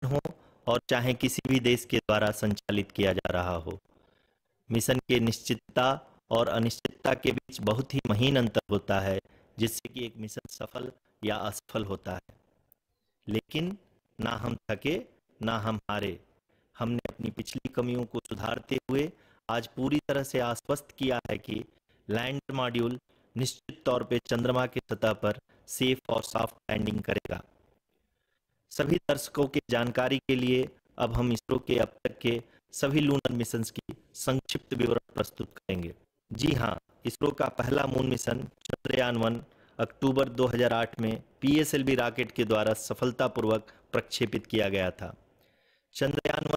हो और चाहे किसी भी देश के द्वारा संचालित किया जा रहा हो। मिशन के निश्चितता और अनिश्चितता के बीच बहुत ही महीन अंतर होता है, जिससे कि एक मिशन सफल या असफल होता है। लेकिन ना हम थके, ना हम हारे। हमने अपनी पिछली कमियों को सुधारते हुए आज पूरी तरह से आश्वस्त किया है कि लैंडर मॉड्यूल निश्चित तौर पे चंद्रमा की सतह पर सेफ और सॉफ्ट लैंडिंग करेगा। सभी दर्शकों की जानकारी के लिए अब हम इसरो के अब तक के सभी लूनर मिशंस की संक्षिप्त विवरण प्रस्तुत करेंगे। जी हाँ, इसरो का पहला मून मिशन चंद्रयान-1 अक्टूबर 2008 में पीएसएलवी रॉकेट के द्वारा सफलतापूर्वक प्रक्षेपित किया गया था। चंद्रयान-1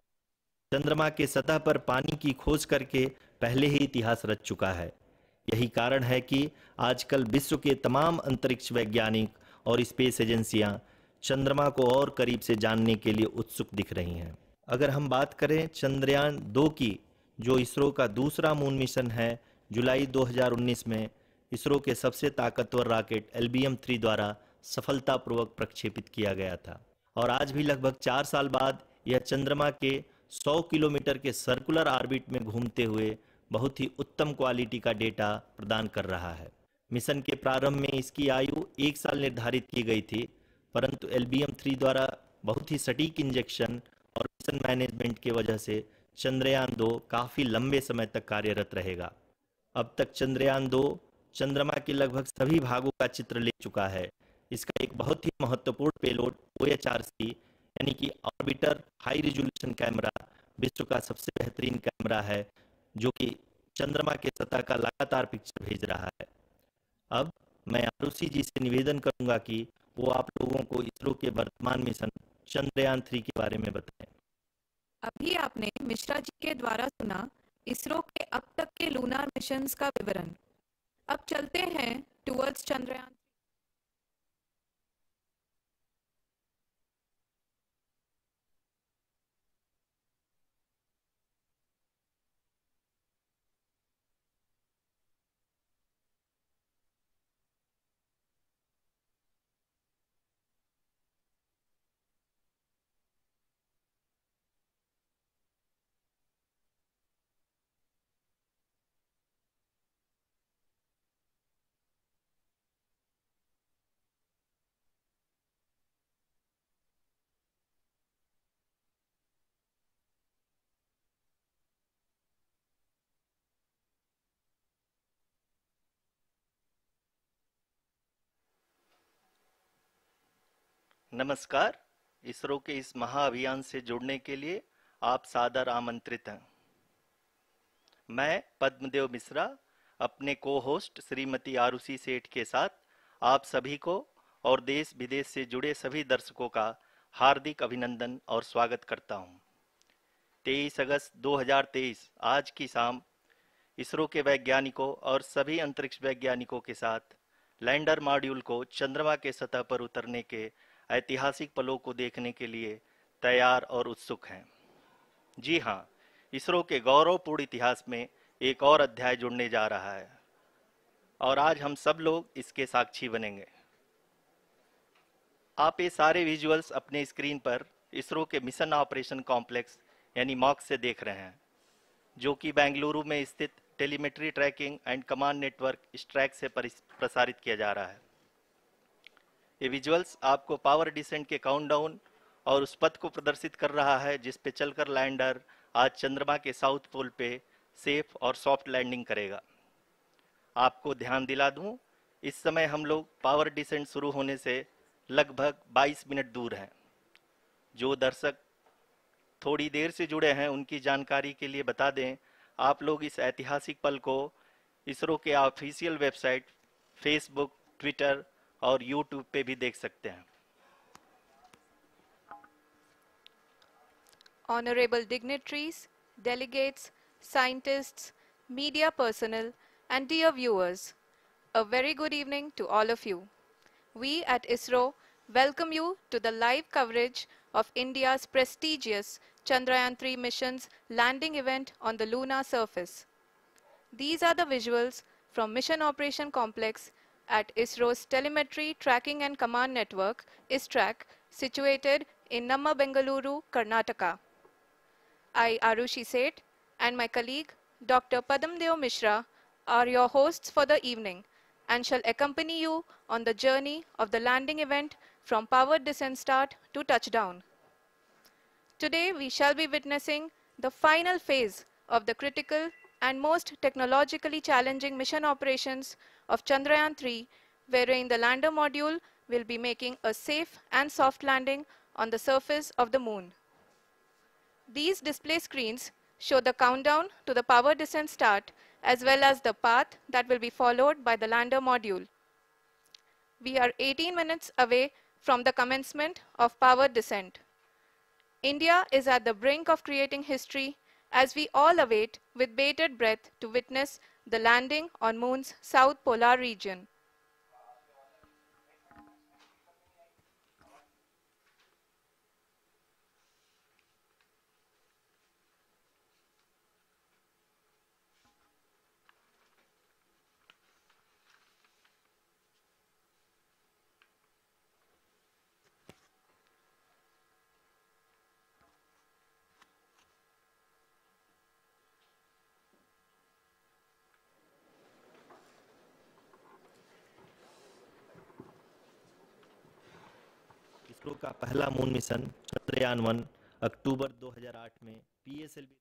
चंद्रमा के सतह पर पानी की खोज करके पहले ही इतिहास रच चुका है। यही कारण है कि आजकल विश्व के तमाम अंतरिक्ष वैज्ञानिक और स्पेस एजेंसियां चंद्रमा को और करीब से जानने के लिए उत्सुक दिख रही हैं। अगर हम बात करें चंद्रयान-2 की, जो इसरो का दूसरा मून मिशन है, जुलाई 2019 में इसरो के सबसे ताकतवर रॉकेट LBM-3 द्वारा सफलतापूर्वक प्रक्षेपित किया गया था और आज भी लगभग 4 साल बाद यह चंद्रमा के 100 किलोमीटर के सर्कुलर ऑर्बिट में घूमते हुए बहुत ही उत्तम क्वालिटी का डेटा प्रदान कर रहा है। मिशन के प्रारंभ में इसकी आयु 1 साल निर्धारित की गई थी, परंतु LBM-3 द्वारा बहुत ही सटीक इंजेक्शन और मिशन मैनेजमेंट की वजह से चंद्रयान-2 काफ़ी लंबे समय तक कार्यरत रहेगा। अब तक चंद्रयान-2 चंद्रमा के लगभग सभी भागों का चित्र ले चुका है। इसका एक बहुत ही महत्वपूर्ण पेलोड OHRC यानी कि ऑर्बिटर हाई रिजोल्यूशन कैमरा विश्व का सबसे बेहतरीन कैमरा है, जो कि चंद्रमा के सतह का लगातार पिक्चर भेज रहा है। अब मैं आरुषि जी से निवेदन करूंगा कि वो आप लोगों को इसरो के वर्तमान मिशन चंद्रयान-3 के बारे में बताएं। अभी आपने मिश्रा जी के द्वारा सुना इसरो के अब तक के लूनार मिशंस का विवरण। अब चलते हैं टुवर्ड्स चंद्रयान। नमस्कार। इसरो के इस महाअभियान से जुड़ने के लिए आप सादर आमंत्रित हैं। मैं पद्मदेव मिश्रा अपने को-होस्ट श्रीमती आरुषि सेठ के साथ आप सभी को और देश विदेश से जुड़े सभी दर्शकों का हार्दिक अभिनंदन और स्वागत करता हूं। 23 अगस्त 2023 आज की शाम इसरो के वैज्ञानिकों और सभी अंतरिक्ष वैज्ञानिकों के साथ लैंडर मॉड्यूल को चंद्रमा के सतह पर उतरने के ऐतिहासिक पलों को देखने के लिए तैयार और उत्सुक हैं। जी हाँ, इसरो के गौरवपूर्ण इतिहास में एक और अध्याय जुड़ने जा रहा है और आज हम सब लोग इसके साक्षी बनेंगे। आप ये सारे विजुअल्स अपने स्क्रीन पर इसरो के मिशन ऑपरेशन कॉम्प्लेक्स यानी मॉक से देख रहे हैं, जो कि बेंगलुरु में स्थित telemetry tracking and command network ISTRAC से प्रसारित किया जा रहा है। ये विजुअल्स आपको पावर डिसेंट के काउंटडाउन और उस पथ को प्रदर्शित कर रहा है जिस पे चलकर लैंडर आज चंद्रमा के साउथ पोल पे सेफ और सॉफ्ट लैंडिंग करेगा। आपको ध्यान दिला दूं, इस समय हम लोग पावर डिसेंट शुरू होने से लगभग 22 मिनट दूर हैं। जो दर्शक थोड़ी देर से जुड़े हैं उनकी जानकारी के लिए बता दें, आप लोग इस ऐतिहासिक पल को इसरो के ऑफिशियल वेबसाइट, फेसबुक, ट्विटर और यूट्यूब पे भी देख सकते हैं। Honorable dignitaries, delegates, scientists, media personnel, and dear viewers, a very good evening to all of you. We at ISRO welcome you to the live coverage of India's prestigious Chandrayaan-3 mission's landing event on the lunar surface. These are the visuals from Mission Operation Complex at ISRO's Telemetry Tracking and Command Network, ISTRAC, situated in Namma Bengaluru, Karnataka. I, Arushi Seth, and my colleague, Dr. Padamdeo Mishra, are your hosts for the evening and shall accompany you on the journey of the landing event from powered descent start to touchdown. Today, we shall be witnessing the final phase of the critical and most technologically challenging mission operations of Chandrayaan-3, wherein the lander module will be making a safe and soft landing on the surface of the moon. These display screens show the countdown to the power descent start as well as the path that will be followed by the lander module. We are 18 minutes away from the commencement of power descent. India is at the brink of creating history as we all await with bated breath to witness the landing on Moon's south polar region. ISRO का पहला moon mission Chandrayaan one अक्टूबर 2008 में PSLV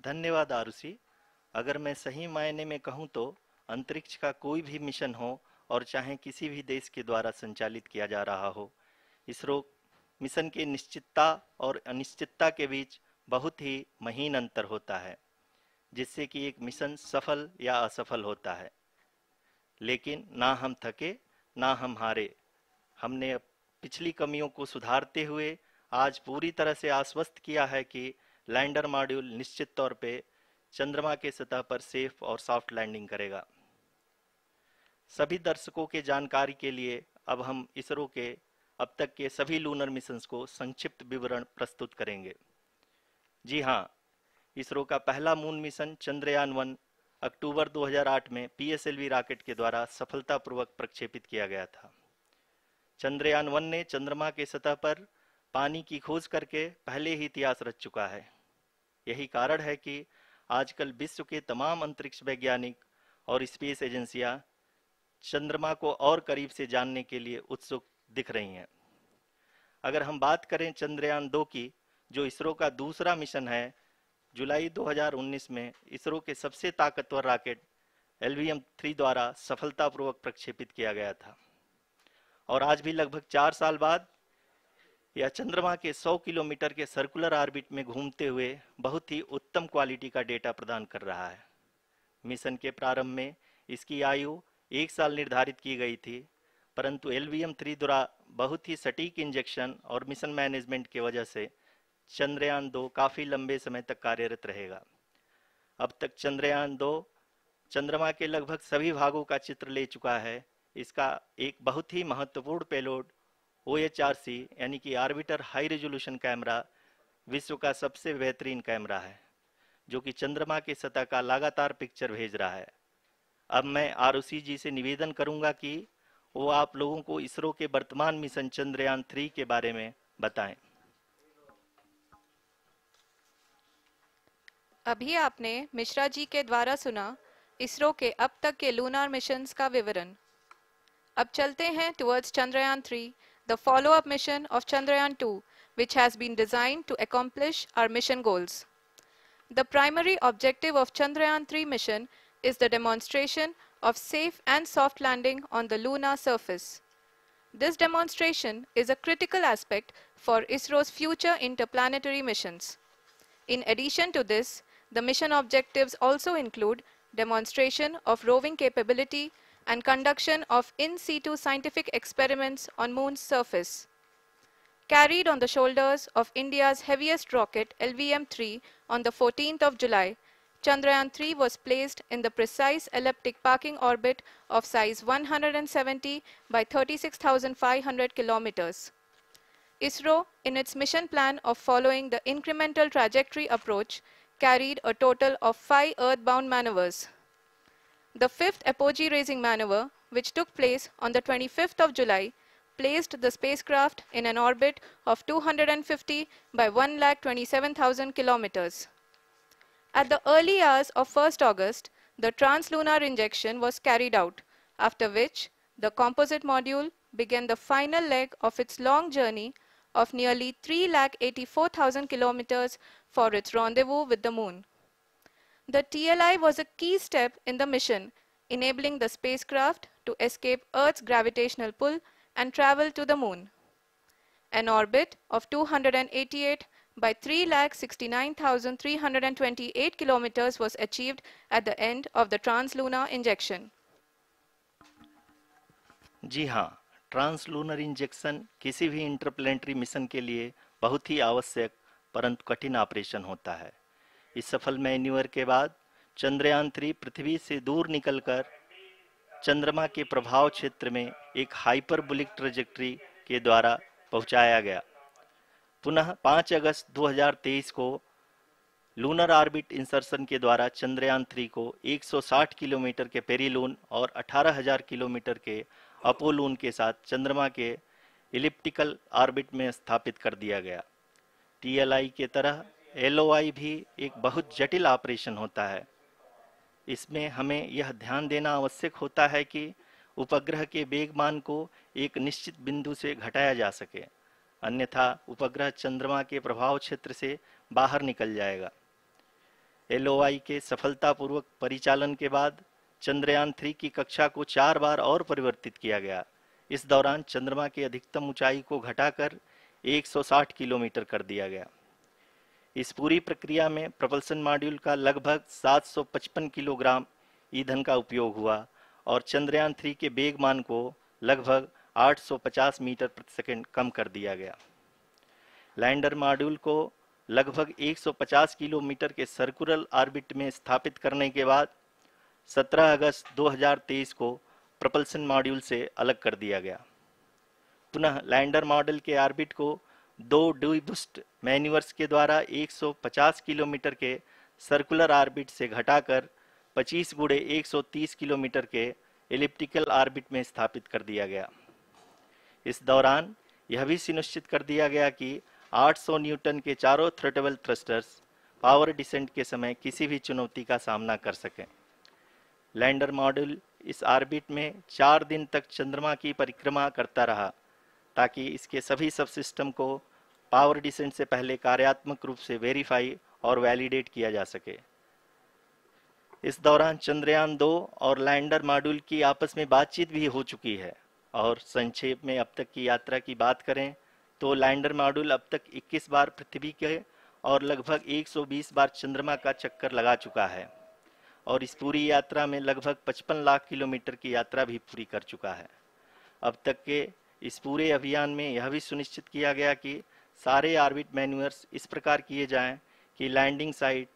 धन्यवाद आरुषि। अगर मैं सही मायने में कहूं तो अंतरिक्ष का कोई भी मिशन हो और चाहे किसी भी देश के द्वारा संचालित किया जा रहा हो, इसरो मिशन के निश्चितता और अनिश्चितता के बीच बहुत ही महीन अंतर होता है, जिससे कि एक मिशन सफल या असफल होता है। लेकिन ना हम थके ना हम हारे। हमने पिछली कमियों को सुधारते हुए आज पूरी तरह से आश्वस्त किया है कि लैंडर मॉड्यूल निश्चित तौर पे चंद्रमा के सतह पर सेफ और सॉफ्ट लैंडिंग करेगा। सभी दर्शकों के जानकारी के लिए अब हम इसरो के अब तक के सभी लूनर मिशंस को संक्षिप्त विवरण प्रस्तुत करेंगे। जी हाँ, इसरो का पहला मून मिशन चंद्रयान-1 अक्टूबर 2008 में पीएसएलवी रॉकेट के द्वारा सफलतापूर्वक प्रक्षेपित किया गया था। चंद्रयान-1 ने चंद्रमा के सतह पर पानी की खोज करके पहले ही इतिहास रच चुका है। यही कारण है कि आजकल विश्व के तमाम अंतरिक्ष वैज्ञानिक और स्पेस एजेंसियां चंद्रमा को और करीब से जानने के लिए उत्सुक दिख रही हैं। अगर हम बात करें चंद्रयान-2 की, जो इसरो का दूसरा मिशन है, जुलाई 2019 में इसरो के सबसे ताकतवर रॉकेट LVM-3 द्वारा सफलतापूर्वक प्रक्षेपित किया गया था और आज भी लगभग 4 साल बाद यह चंद्रमा के 100 किलोमीटर के सर्कुलर ऑर्बिट में घूमते हुए बहुत ही उत्तम क्वालिटी का डेटा प्रदान कर रहा है। मिशन के प्रारंभ में इसकी आयु 1 साल निर्धारित की गई थी, परंतु LVM-3 द्वारा बहुत ही सटीक इंजेक्शन और मिशन मैनेजमेंट की वजह से चंद्रयान-2 काफ़ी लंबे समय तक कार्यरत रहेगा। अब तक चंद्रयान-2 चंद्रमा के लगभग सभी भागों का चित्र ले चुका है। इसका एक बहुत ही महत्वपूर्ण पेलोड OHRC यानी कि ऑर्बिटर हाई रेजोल्यूशन कैमरा विश्व का सबसे बेहतरीन कैमरा है, जो कि चंद्रमा के सतह का लगातार पिक्चर भेज रहा है। अब मैं आरुषि जी से निवेदन करूंगा कि वो आप लोगों को इसरो के वर्तमान मिशन चंद्रयान-3 के बारे में बताएं। अभी आपने मिश्रा जी के द्वारा सुना इसरो के अब तक के लूनार मिशंस का विवरण। अब चलते हैं towards Chandrayaan-3, the follow-up mission of Chandrayaan-2, which has been designed to accomplish our mission goals. The primary objective of Chandrayaan-3 mission is the demonstration of safe and soft landing on the lunar surface. This demonstration is a critical aspect for ISRO's future interplanetary missions. In addition to this, the mission objectives also include demonstration of roving capability and conduction of in situ scientific experiments on Moon's surface. Carried on the shoulders of India's heaviest rocket LVM-3 on the 14th of July, Chandrayaan-3 was placed in the precise elliptic parking orbit of size 170 by 36,500 kilometers. ISRO, in its mission plan of following the incremental trajectory approach, carried a total of 5 earthbound maneuvers. The fifth apogee raising maneuver, which took place on the 25th of July, placed the spacecraft in an orbit of 250 by 1,27,000 kilometers. At the early hours of 1st August, the translunar injection was carried out, after which the composite module began the final leg of its long journey of nearly 3,84,000 kilometers for its rendezvous with the Moon. The TLI was a key step in the mission, enabling the spacecraft to escape Earth's gravitational pull and travel to the Moon. An orbit of 288 by 3,69,328 kilometers was achieved at the end of the translunar injection. जी हाँ, translunar injection किसी भी interplanetary mission के लिए बहुत ही आवश्यक परंतु कठिन operation होता है। इस सफल मैन्यूवर के बाद चंद्रयान-3 पृथ्वी से दूर निकलकर चंद्रमा के प्रभाव क्षेत्र में एक हाइपरबोलिक ट्रैजेक्टरी के द्वारा पहुंचाया गया। पुनः 5 अगस्त 2023 को लूनर ऑर्बिट इंसर्शन के द्वारा चंद्रयान-3 को 160 किलोमीटर के पेरीलून और 18,000 किलोमीटर के अपोलून के साथ चंद्रमा के इलिप्टिकल ऑर्बिट में स्थापित कर दिया गया। टीएलआई के तरह एलओआई भी एक बहुत जटिल ऑपरेशन होता है। इसमें हमें यह ध्यान देना आवश्यक होता है कि उपग्रह के वेगमान को एक निश्चित बिंदु से घटाया जा सके, अन्यथा उपग्रह चंद्रमा के प्रभाव क्षेत्र से बाहर निकल जाएगा। एलओआई के सफलतापूर्वक परिचालन के बाद चंद्रयान-3 की कक्षा को 4 बार और परिवर्तित किया गया। इस दौरान चंद्रमा की अधिकतम ऊंचाई को घटाकर 160 किलोमीटर कर दिया गया। इस पूरी प्रक्रिया में प्रपल्सन मॉड्यूल का लगभग 755 किलोग्राम ईंधन का उपयोग हुआ और चंद्रयान-3 के वेगमान को लगभग 850 मीटर प्रति सेकंड कम कर दिया गया। लैंडर मॉड्यूल को लगभग 150 किलोमीटर के सर्कुलर ऑर्बिट में स्थापित करने के बाद 17 अगस्त 2023 को प्रपल्सन मॉड्यूल से अलग कर दिया गया। पुनः लैंडर मॉडल के ऑर्बिट को 2 डीबूस्ट मैन्यूवर्स के द्वारा 150 किलोमीटर के सर्कुलर ऑर्बिट से घटाकर 25 गुणे 130 किलोमीटर के एलिप्टिकल ऑर्बिट में स्थापित कर दिया गया। इस दौरान यह भी सुनिश्चित कर दिया गया कि 800 न्यूटन के चारों थ्रोटल थ्रस्टर्स पावर डिसेंट के समय किसी भी चुनौती का सामना कर सकें। लैंडर मॉड्यूल इस ऑर्बिट में 4 दिन तक चंद्रमा की परिक्रमा करता रहा ताकि इसके सभी सब सिस्टम को पावर डिसेंट से पहले कार्यात्मक रूप से वेरीफाई और वैलिडेट किया जा सके। इस दौरान चंद्रयान-2 और लैंडर मॉड्यूल की आपस में बातचीत भी हो चुकी है। और संक्षेप में अब तक की यात्रा की बात करें तो लैंडर मॉड्यूल अब तक 21 बार पृथ्वी के और लगभग 120 बार चंद्रमा का चक्कर लगा चुका है और इस पूरी यात्रा में लगभग 55 लाख किलोमीटर की यात्रा भी पूरी कर चुका है। अब तक के इस पूरे अभियान में यह भी सुनिश्चित किया गया कि सारे ऑर्बिट मैन्यूवर्स इस प्रकार किए जाएं कि लैंडिंग साइट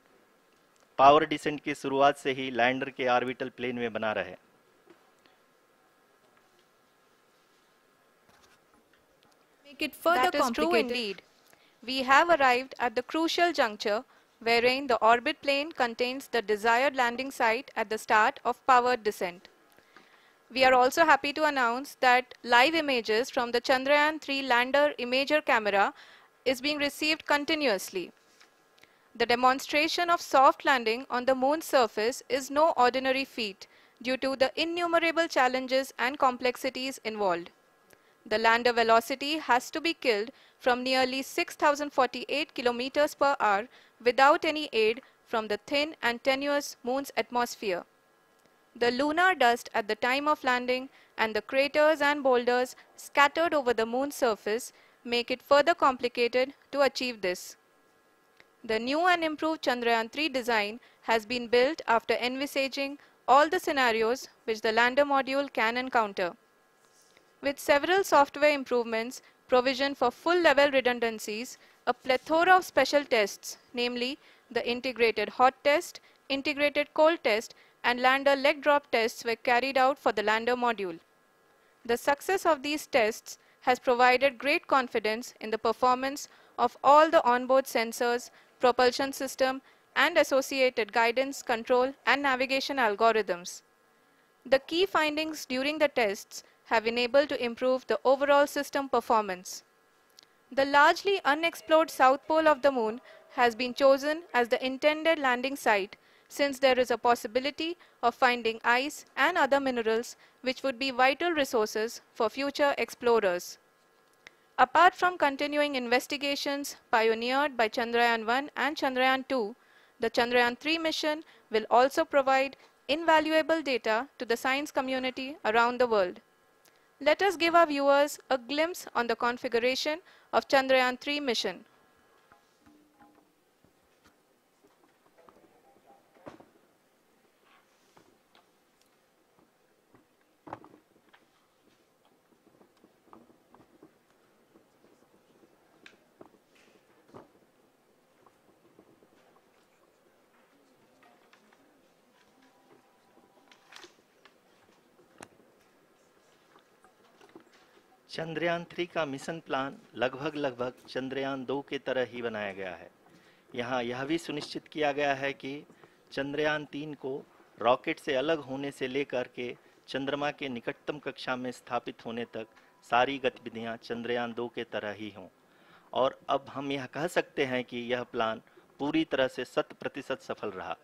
पावर डिसेंट की शुरुआत से ही लैंडर के ऑर्बिटल प्लेन में बना रहे। That is true indeed. We have arrived at the crucial juncture wherein the orbit plane contains the desired landing site at the start of powered descent. We are also happy to announce that live images from the Chandrayaan-3 lander imager camera is being received continuously. The demonstration of soft landing on the moon's surface is no ordinary feat due to the innumerable challenges and complexities involved. The lander velocity has to be killed from nearly 6,048 kilometers per hour without any aid from the thin and tenuous moon's atmosphere. The lunar dust at the time of landing and the craters and boulders scattered over the moon's surface make it further complicated to achieve this. The new and improved Chandrayaan-3 design has been built after envisaging all the scenarios which the lander module can encounter. With several software improvements, provision for full-level redundancies, a plethora of special tests, namely the integrated hot test, integrated cold test, and lander leg drop tests were carried out for the lander module. The success of these tests has provided great confidence in the performance of all the onboard sensors, propulsion system, and associated guidance, control, and navigation algorithms. The key findings during the tests have enabled to improve the overall system performance. The largely unexplored south pole of the moon has been chosen as the intended landing site since there is a possibility of finding ice and other minerals which would be vital resources for future explorers. Apart from continuing investigations pioneered by Chandrayaan-1 and Chandrayaan-2, the Chandrayaan-3 mission will also provide invaluable data to the science community around the world. Let us give our viewers a glimpse on the configuration of Chandrayaan-3 mission. Chandrayaan 3 का mission plan लगभग चंद्रयान 2 के तरह ही बनाया गया है। यहाँ यह भी सुनिश्चित किया गया है कि चंद्रयान 3 को रॉकेट से अलग होने से लेकर के चंद्रमा के निकटतम कक्षा में स्थापित होने तक सारी गतिविधियां चंद्रयान 2 के तरह ही हों। और अब हम यह कह सकते हैं कि यह प्लान पूरी तरह से 100% सफल रहा।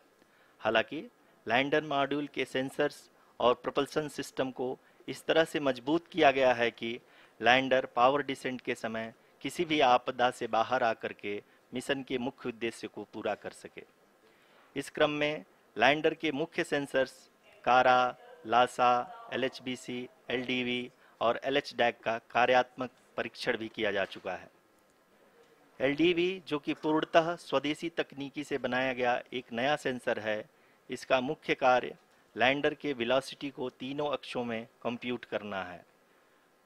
हालांकि लैंडर मॉड्यूल के सेंसर्स और propulsion सिस्टम को इस तरह से मजबूत किया गया है कि लैंडर पावर डिसेंट के समय किसी भी आपदा से बाहर आकर के मिशन के मुख्य उद्देश्य को पूरा कर सके। इस क्रम में लैंडर के मुख्य सेंसर्स कारा, लासा, LHBC, LDV और LHDAC का कार्यात्मक परीक्षण भी किया जा चुका है। LDV जो कि पूर्णतः स्वदेशी तकनीकी से बनाया गया एक नया सेंसर है, इसका मुख्य कार्य लैंडर के वेलोसिटी को तीनों अक्षों में कंप्यूट करना है।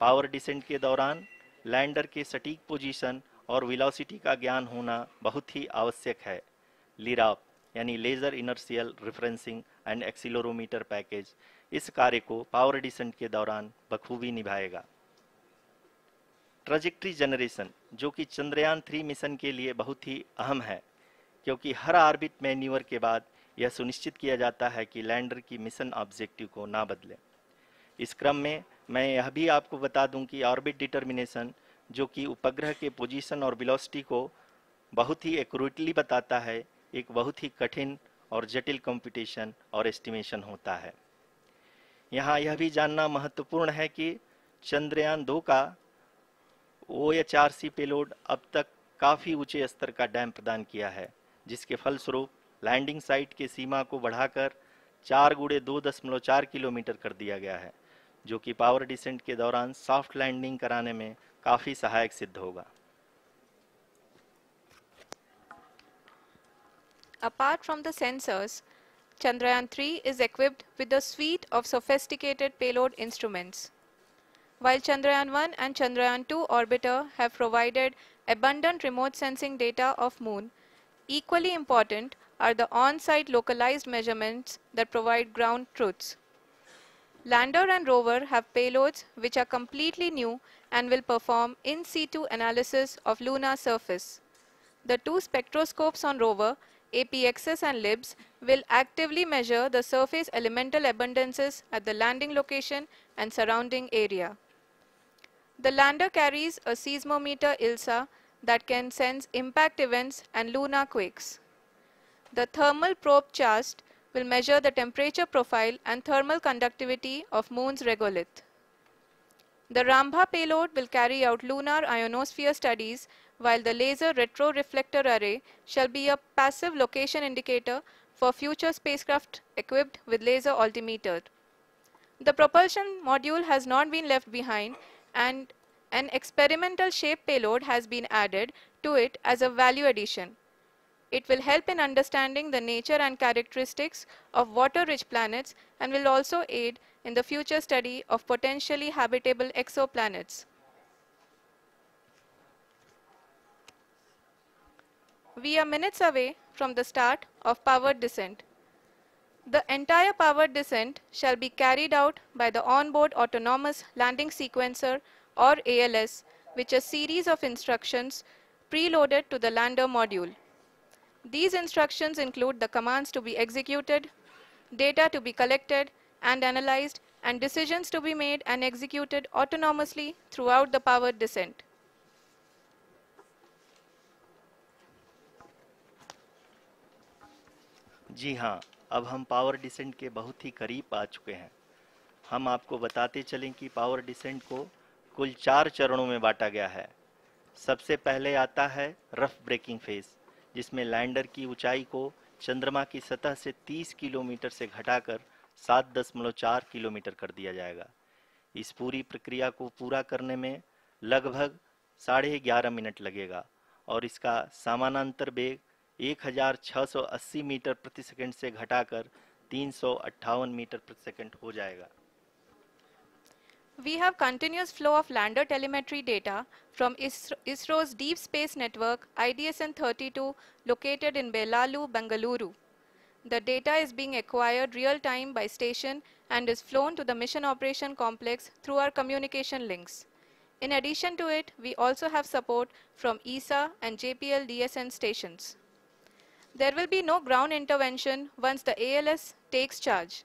पावर डिसेंट के दौरान लैंडर के सटीक पोजीशन और वेलोसिटी का ज्ञान होना बहुत ही आवश्यक है। लिराप यानी laser inertial referencing and accelerometer package इस कार्य को पावर डिसेंट के दौरान बखूबी निभाएगा। ट्रैजेक्टरी जनरेशन जो कि चंद्रयान 3 मिशन के लिए बहुत ही अहम है, क्योंकि हर ऑर्बिट मैन्यूवर के बाद यह सुनिश्चित किया जाता है कि लैंडर की मिशन ऑब्जेक्टिव को ना बदले। इस क्रम में मैं यह भी आपको बता दूं कि ऑर्बिट डिटर्मिनेशन जो कि उपग्रह के पोजीशन और वेलोसिटी को बहुत ही एक्यूरेटली बताता है, एक बहुत ही कठिन और जटिल कंप्यूटेशन और एस्टिमेशन होता है। यहाँ यह भी जानना महत्वपूर्ण है कि चंद्रयान 2 का OHRC पेलोड अब तक काफ़ी ऊंचे स्तर का डैम प्रदान किया है, जिसके फलस्वरूप लैंडिंग साइट के सीमा को बढ़ाकर 4 गुणे 2.4 किलोमीटर कर दिया गया है, जो कि पावर डिसेंट के दौरान सॉफ्ट लैंडिंग कराने में काफ़ी सहायक सिद्ध होगा। Apart from the sensors, Chandrayaan 3 is equipped with a suite of sophisticated payload instruments. While Chandrayaan 1 and Chandrayaan 2 orbiter have provided abundant remote sensing data of Moon, equally important are the on-site localized measurements that provide ground truths. Lander and rover have payloads which are completely new and will perform in situ analysis of lunar surface. The two spectroscopes on rover, APXS and LIBS, will actively measure the surface elemental abundances at the landing location and surrounding area. The lander carries a seismometer ILSA that can sense impact events and lunar quakes. The thermal probe CHAST will measure the temperature profile and thermal conductivity of Moon's regolith. The Rambha payload will carry out lunar ionosphere studies, while the laser retroreflector array shall be a passive location indicator for future spacecraft equipped with laser altimeter. The propulsion module has not been left behind, and an experimental shape payload has been added to it as a value addition. It will help in understanding the nature and characteristics of water-rich planets and will also aid in the future study of potentially habitable exoplanets. We are minutes away from the start of powered descent. The entire powered descent shall be carried out by the onboard autonomous landing sequencer or ALS, which is a series of instructions preloaded to the lander module. These instructions include the commands to be executed, data to be collected and analyzed, and decisions to be made and executed autonomously throughout the powered descent. जी हाँ, अब हम power descent के बहुत ही करीब आ चुके हैं। हम आपको बताते चलें कि पावर डिसेंट को कुल 4 चरणों में बांटा गया है। सबसे पहले आता है रफ ब्रेकिंग फेज, जिसमें लैंडर की ऊंचाई को चंद्रमा की सतह से 30 किलोमीटर से घटाकर 7.4 किलोमीटर कर दिया जाएगा। इस पूरी प्रक्रिया को पूरा करने में लगभग 11.5 मिनट लगेगा और इसका समानांतर वेग 1680 मीटर प्रति सेकंड से घटाकर 358 मीटर प्रति सेकंड हो जाएगा। We have continuous flow of lander telemetry data from ISRO's Deep Space Network IDSN-32 located in Belalu, Bengaluru. The data is being acquired real-time by station and is flown to the Mission Operation Complex through our communication links. In addition to it, we also have support from ESA and JPL DSN stations. There will be no ground intervention once the ALS takes charge.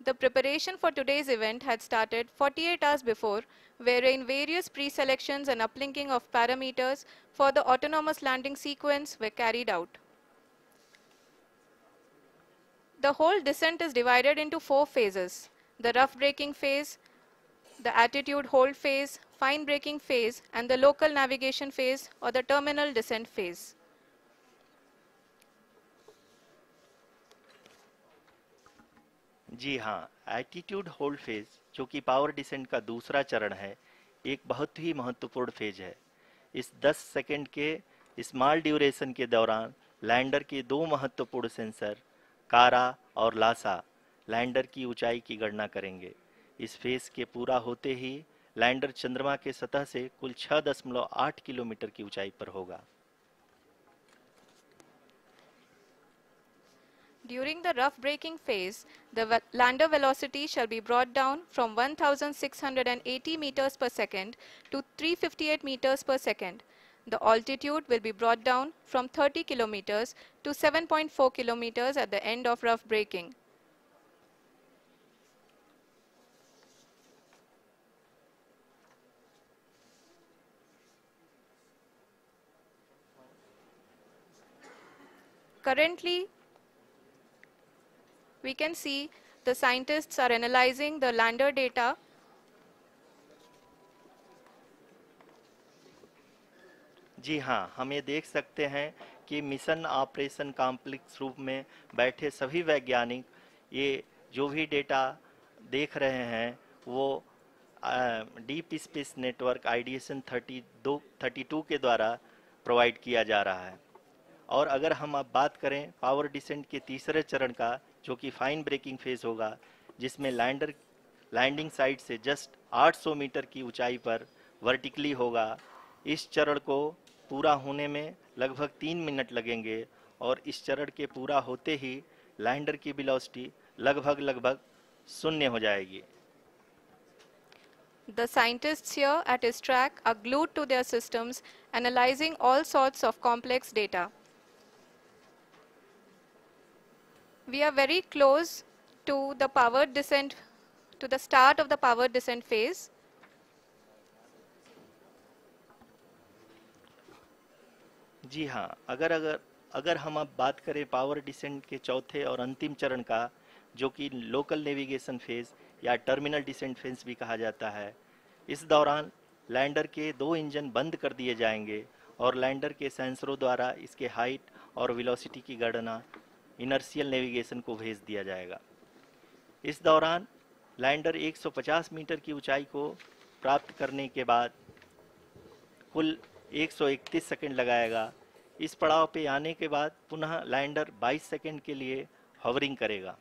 The preparation for today's event had started 48 hours before, wherein various pre-selections and uplinking of parameters for the autonomous landing sequence were carried out. The whole descent is divided into 4 phases: the rough braking phase, the attitude hold phase, fine braking phase, and the local navigation phase or the terminal descent phase. जी हाँ, attitude hold phase, जो कि power descent का दूसरा चरण है, एक बहुत ही महत्वपूर्ण फेज है। इस 10 सेकंड के स्मॉल ड्यूरेशन के दौरान लैंडर के 2 महत्वपूर्ण सेंसर कारा और लासा लैंडर की ऊंचाई की गणना करेंगे। इस फेज के पूरा होते ही लैंडर चंद्रमा के सतह से कुल 6.8 किलोमीटर की ऊंचाई पर होगा। During the rough braking phase, the lander velocity shall be brought down from 1680 meters per second to 358 meters per second. The altitude will be brought down from 30 kilometers to 7.4 kilometers at the end of rough braking. Currently, we can see the scientists are analyzing the lander data. जी हाँ, हम ये देख सकते हैं कि mission operation complex रूप में बैठे सभी वैज्ञानिक ये जो भी डेटा देख रहे हैं वो डीप स्पेस नेटवर्क IDSN 32 के द्वारा प्रोवाइड किया जा रहा है। और अगर हम अब बात करें पावर डिसेंट के तीसरे चरण का, जो कि फाइन ब्रेकिंग फेज होगा, जिसमें लैंडिंग साइट से जस्ट 800 मीटर की ऊंचाई पर वर्टिकली होगा। इस चरण को पूरा होने में लगभग 3 मिनट लगेंगे और इस चरण के पूरा होते ही लैंडर की वेलोसिटी लगभग 0 हो जाएगी। The scientists here at ISTRAC are glued to their systems, analyzing all sorts of complex data. We are very close to the powered descent, to the start of the powered descent phase. जी हाँ, अगर हम अब बात करें power descent के चौथे और अंतिम चरण का, जो कि लोकल नेविगेशन फेज या टर्मिनल डिसेंट फेज भी कहा जाता है, इस दौरान लैंडर के 2 इंजन बंद कर दिए जाएंगे और लैंडर के सेंसरों द्वारा इसके हाइट और वेलोसिटी की गणना इनर्शियल नेविगेशन को भेज दिया जाएगा। इस दौरान लैंडर 150 मीटर की ऊंचाई को प्राप्त करने के बाद कुल 131 सेकंड लगाएगा। इस पड़ाव पे आने के बाद पुनः लैंडर 22 सेकंड के लिए हॉवरिंग करेगा।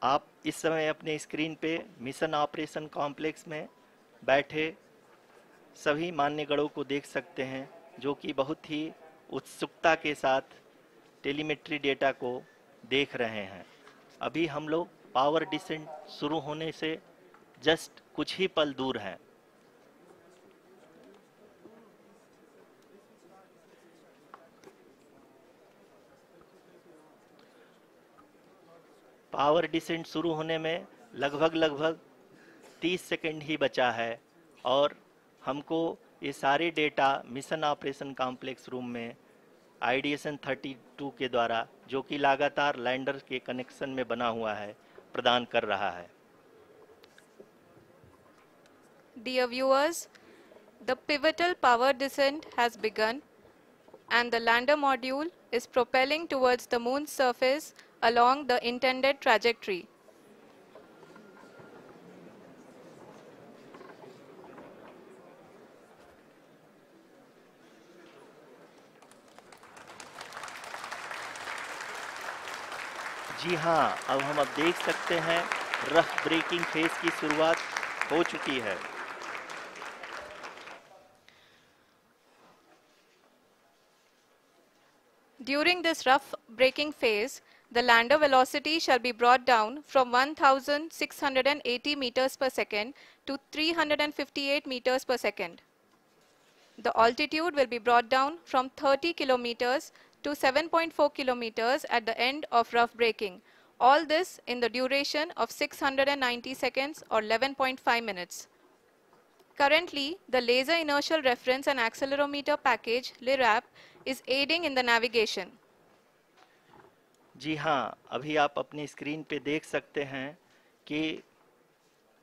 आप इस समय अपने स्क्रीन पे मिशन ऑपरेशन कॉम्प्लेक्स में बैठे सभी मान्यगणों को देख सकते हैं, जो कि बहुत ही उत्सुकता के साथ टेलीमेट्री डेटा को देख रहे हैं। अभी हम लोग पावर डिसेंट शुरू होने से जस्ट कुछ ही पल दूर हैं। पावर डिसेंट शुरू होने में लगभग 30 सेकंड ही बचा है और हमको ये सारे data mission operation complex room में आईडीएसएन 32 के द्वारा, जो कि लगातार लैंडर के कनेक्शन में बना हुआ है, प्रदान कर रहा है। Dear viewers, the pivotal power descent has begun and the lander module is propelling towards the moon's surface along the intended trajectory. जी हाँ, अब देख सकते हैं रफ ब्रेकिंग फेज की शुरुआत हो चुकी है। During this rough braking phase, the lander velocity shall be brought down from 1680 meters per second to 358 meters per second. The altitude will be brought down from 30 kilometers to 7.4 kilometers at the end of rough braking. All this in the duration of 690 seconds or 11.5 minutes. Currently, the Laser Inertial Reference and Accelerometer package (LIRAP) is aiding in the navigation. जी हाँ, अभी आप अपनी screen पे देख सकते हैं कि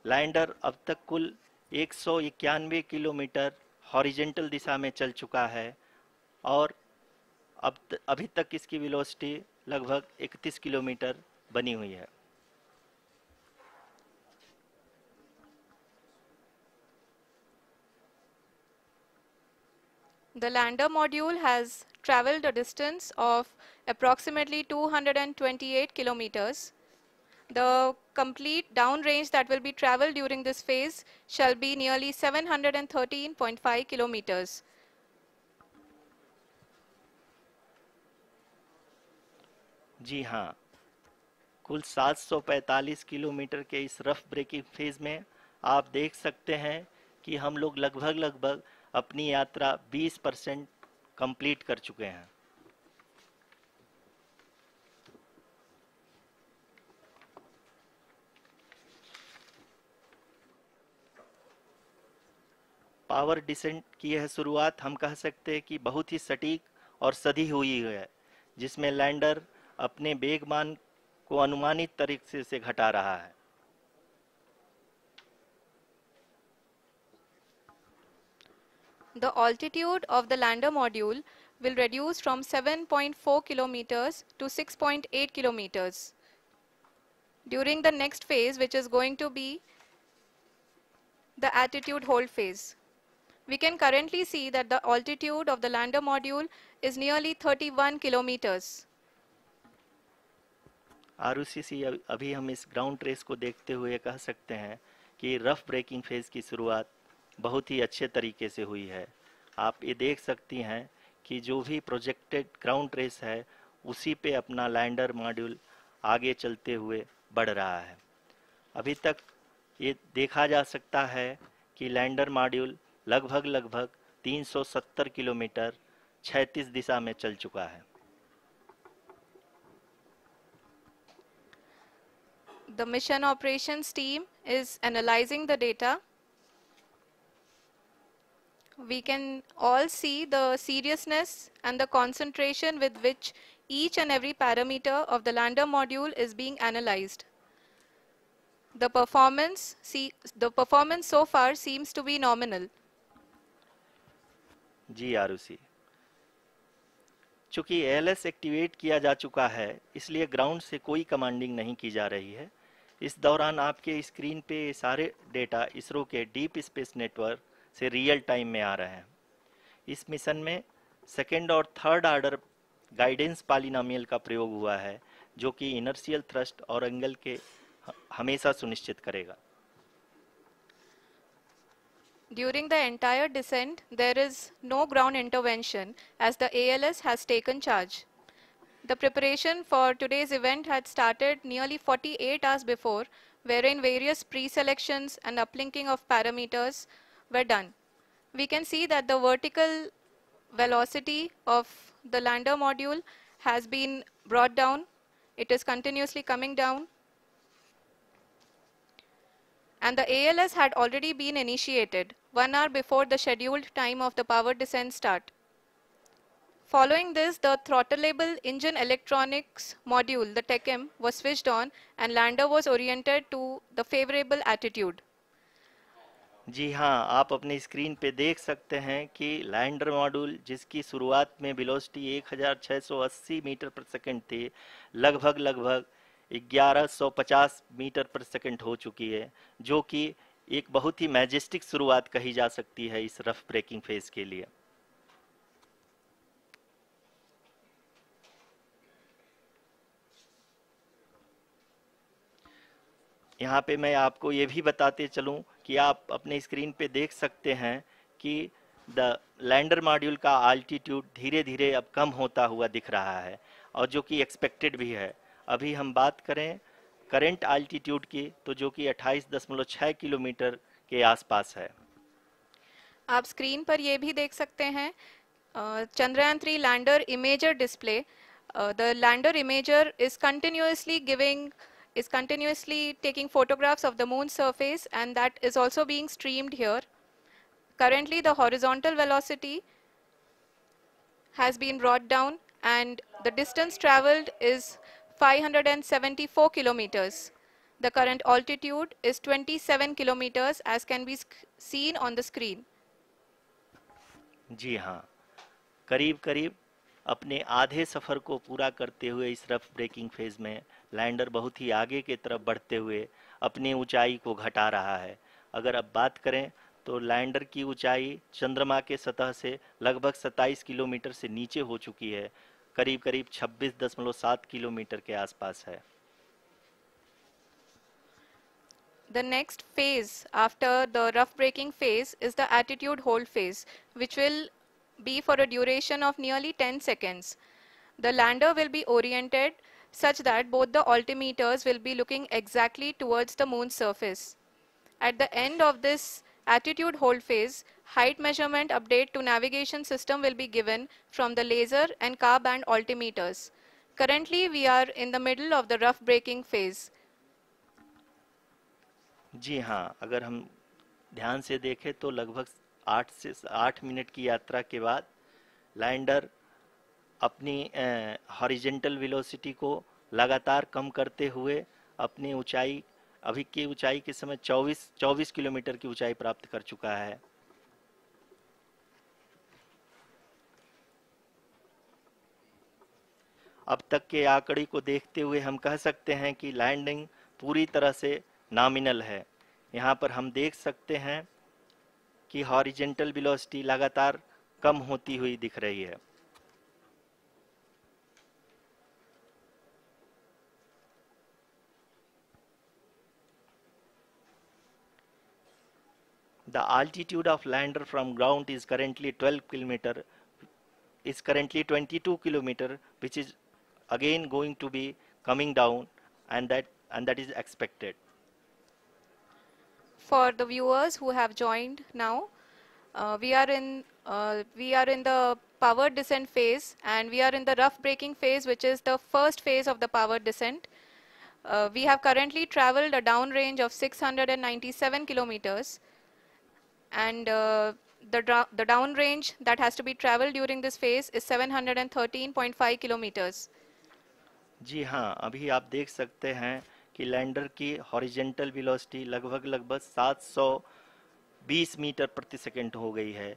lander अब तक कुल 191 किलोमीटर हॉरिजेंटल दिशा में चल चुका है और अभी तक इसकी वेलोसिटी लगभग 31 किलोमीटर बनी हुई है। The lander module has traveled a distance of approximately 228 kilometers. The complete downrange that will be traveled during this phase shall be nearly 713.5 kilometers. जी हाँ, कुल 745 किलोमीटर के इस रफ ब्रेकिंग फेज में आप देख सकते हैं कि हम लोग लगभग अपनी यात्रा 20% कंप्लीट कर चुके हैं। पावर डिसेंट की यह शुरुआत हम कह सकते हैं कि बहुत ही सटीक और सधी हुई है, जिसमें लैंडर अपने वेगमान को अनुमानित तरीके से घटा रहा है। The altitude of the lander module will reduce from 7.4 kilometers to 6.8 kilometers. During the next phase, which is going to be the attitude hold phase. We can currently see that the altitude of the lander module is nearly 31 kilometers. Arushi, अभी हम इस ground trace को देखते हुए कह सकते हैं कि रफ ब्रेकिंग फेज की शुरुआत बहुत ही अच्छे तरीके से हुई है। आप ये देख सकती हैं कि जो भी प्रोजेक्टेड ग्राउंड ट्रेस है उसी पे अपना लैंडर मॉड्यूल आगे चलते हुए बढ़ रहा है। अभी तक ये देखा जा सकता है कि लैंडर मॉड्यूल लगभग 370 किलोमीटर क्षैतिज दिशा में चल चुका है। The mission operations team is analyzing the data. We can all see the seriousness and the concentration with which each and every parameter of the lander module is being analyzed. The performance so far seems to be nominal. जी आरुषि, चूंकि ALS activate किया जा चुका है, इसलिए ground से कोई commanding नहीं की जा रही है। इस दौरान आपके स्क्रीन पे सारे डेटा इसरो के डीप स्पेस नेटवर्क से रियल टाइम में आ रहे हैं। इस मिशन में सेकेंड और थर्ड ऑर्डर गाइडेंस पॉलिनोमियल का प्रयोग हुआ है, जो कि इनर्शियल थ्रस्ट और एंगल के हमेशा सुनिश्चित करेगा। During the entire descent, there is no ground intervention as the ALS has taken charge. The preparation for today's event had started nearly 48 hours before, wherein various pre-selections and uplinking of parameters were done. We can see that the vertical velocity of the lander module has been brought down. It is continuously coming down. And the ALS had already been initiated 1 hour before the scheduled time of the power descent start. Following this, the throttleable engine electronics module, the TECM, was switched on and lander was oriented to the favorable attitude. जी हाँ, आप अपनी screen पे देख सकते हैं कि lander module जिसकी शुरुआत में वेलोसिटी 1680 मीटर पर सेकंड थी, लगभग 1150 मीटर पर सेकंड हो चुकी है, जो कि एक बहुत ही मैजेस्टिक शुरुआत कही जा सकती है इस रफ ब्रेकिंग फेज के लिए। यहाँ पे मैं आपको ये भी बताते चलूँ कि आप अपने स्क्रीन पे देख सकते हैं कि द लैंडर मॉड्यूल का आल्टीट्यूड धीरे धीरे अब कम होता हुआ दिख रहा है, और जो कि एक्सपेक्टेड भी है। अभी हम बात करें करंट आल्टीट्यूड की, तो जो कि 28.6 किलोमीटर के आसपास है। आप स्क्रीन पर ये भी देख सकते हैं Chandrayaan 3 lander imager display. The lander imager is continuously taking photographs of the moon's surface, and that is also being streamed here. Currently, the horizontal velocity has been brought down and the distance traveled is 574 kilometers. The current altitude is 27 kilometers as can be seen on the screen. जी हाँ, करीब करीब अपने आधे सफ़र को पूरा करते हुए इस रफ ब्रेकिंग फेज में लैंडर बहुत ही आगे की तरफ बढ़ते हुए अपनी ऊंचाई को घटा रहा है। अगर अब बात करें तो लैंडर की ऊंचाई चंद्रमा के सतह से लगभग 27 किलोमीटर से नीचे हो चुकी है, करीब करीब 26.7 किलोमीटर के आसपास है। The next phase after the rough braking phase is the attitude hold phase, which will be for a duration of nearly 10 seconds. The lander will be oriented such that both the altimeters will be looking exactly towards the moon's surface. At the end of this attitude hold phase, height measurement update to navigation system will be given from the laser and car band altimeters. Currently, we are in the middle of the rough braking phase. जी हाँ, अगर हम ध्यान से देखें तो लगभग 8 minute की यात्रा के बाद लैंडर अपनी हॉरिजेंटल वेलोसिटी को लगातार कम करते हुए अपनी ऊंचाई, अभी की ऊंचाई के समय 24 किलोमीटर की ऊंचाई प्राप्त कर चुका है। अब तक के आंकड़े को देखते हुए हम कह सकते हैं कि लैंडिंग पूरी तरह से नॉमिनल है। यहाँ पर हम देख सकते हैं कि हॉरिजेंटल वेलोसिटी लगातार कम होती हुई दिख रही है। The altitude of lander from ground is currently 22 kilometer, which is again going to be coming down, and that is expected. For the viewers who have joined now, we are in the power descent phase, and we are in the rough braking phase, which is the first phase of the power descent. We have currently traveled a downrange of 697 kilometers, and the downrange that has to be traveled during this phase is 713.5 kilometers. जी हाँ, अभी आप देख सकते हैं कि lander की horizontal velocity लगभग 720 metre प्रति सेकंड हो गई है।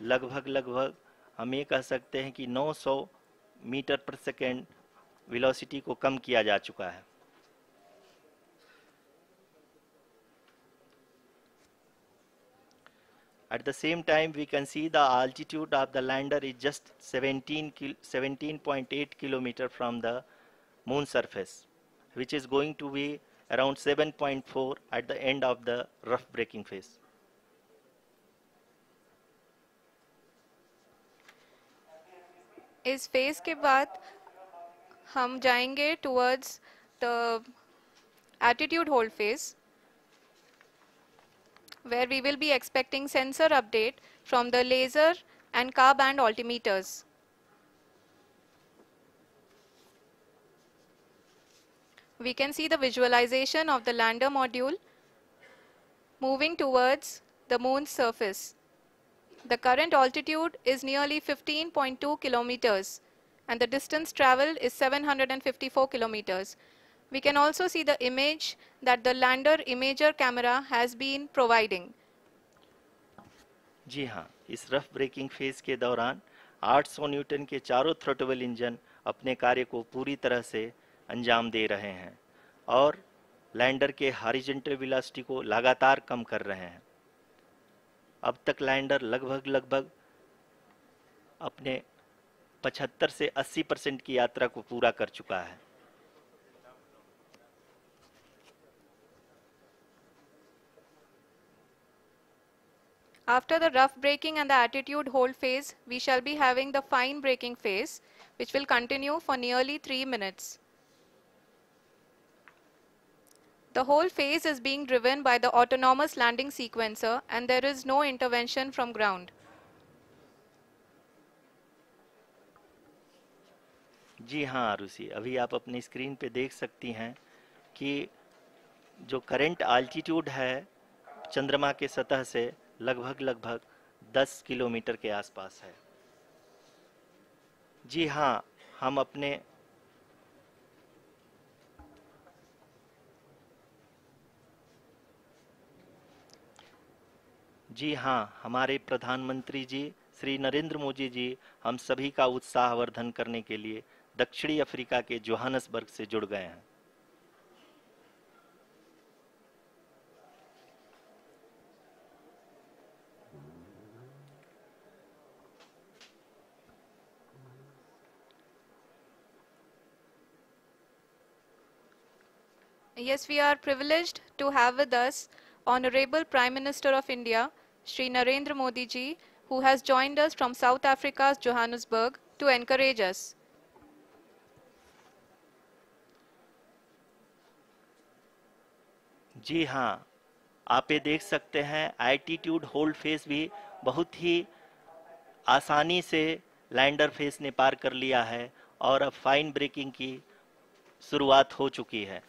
लगभग हम ये कह सकते हैं कि 900 मीटर प्रति सेकंड वेलोसिटी को कम किया जा चुका है। At the same time, we can see the altitude of the lander is just 17.8 kilometer from the moon surface, which is going to be around 7.4 at the end of the rough braking phase. इस phase के बाद हम जाएंगे towards the attitude hold phase, where we will be expecting sensor update from the laser and car band altimeters. We can see the visualization of the lander module moving towards the moon's surface. The current altitude is nearly 15.2 kilometers and the distance traveled is 754 kilometers. We can also see the image that the lander imager camera has been providing. जी हाँ, इस rough breaking phase के दौरान 800 Newton के चारों throttle engine अपने कार्य को पूरी तरह से अंजाम दे रहे हैं और लैंडर के हॉरिजॉन्टल वेलोसिटी को लगातार कम कर रहे हैं। अब तक लैंडर लगभग अपने 75 से 80% की यात्रा को पूरा कर चुका है। After the rough braking and the attitude hold phase, we shall be having the fine braking phase, which will continue for nearly 3 minutes. The whole phase is being driven by the autonomous landing sequencer and there is no intervention from ground. जी हाँ आरुषि, अभी आप अपनी screen पे देख सकती हैं कि जो करंट आल्टीट्यूड है चंद्रमा के सतह से लगभग 10 किलोमीटर के आसपास है। जी हाँ, हमारे प्रधानमंत्री जी श्री नरेंद्र मोदी जी हम सभी का उत्साहवर्धन करने के लिए दक्षिणी अफ्रीका के जोहानसबर्ग से जुड़ गए हैं। Yes, we are privileged to have with us Honorable Prime Minister of India, Shri Narendra Modi ji, who has joined us from South Africa's Johannesburg to encourage us. जी हाँ, आप ये देख सकते हैं एल्टीट्यूड होल्ड फेस भी बहुत ही आसानी से लैंडर फेस ने पार कर लिया है और अब फाइन ब्रेकिंग की शुरुआत हो चुकी है।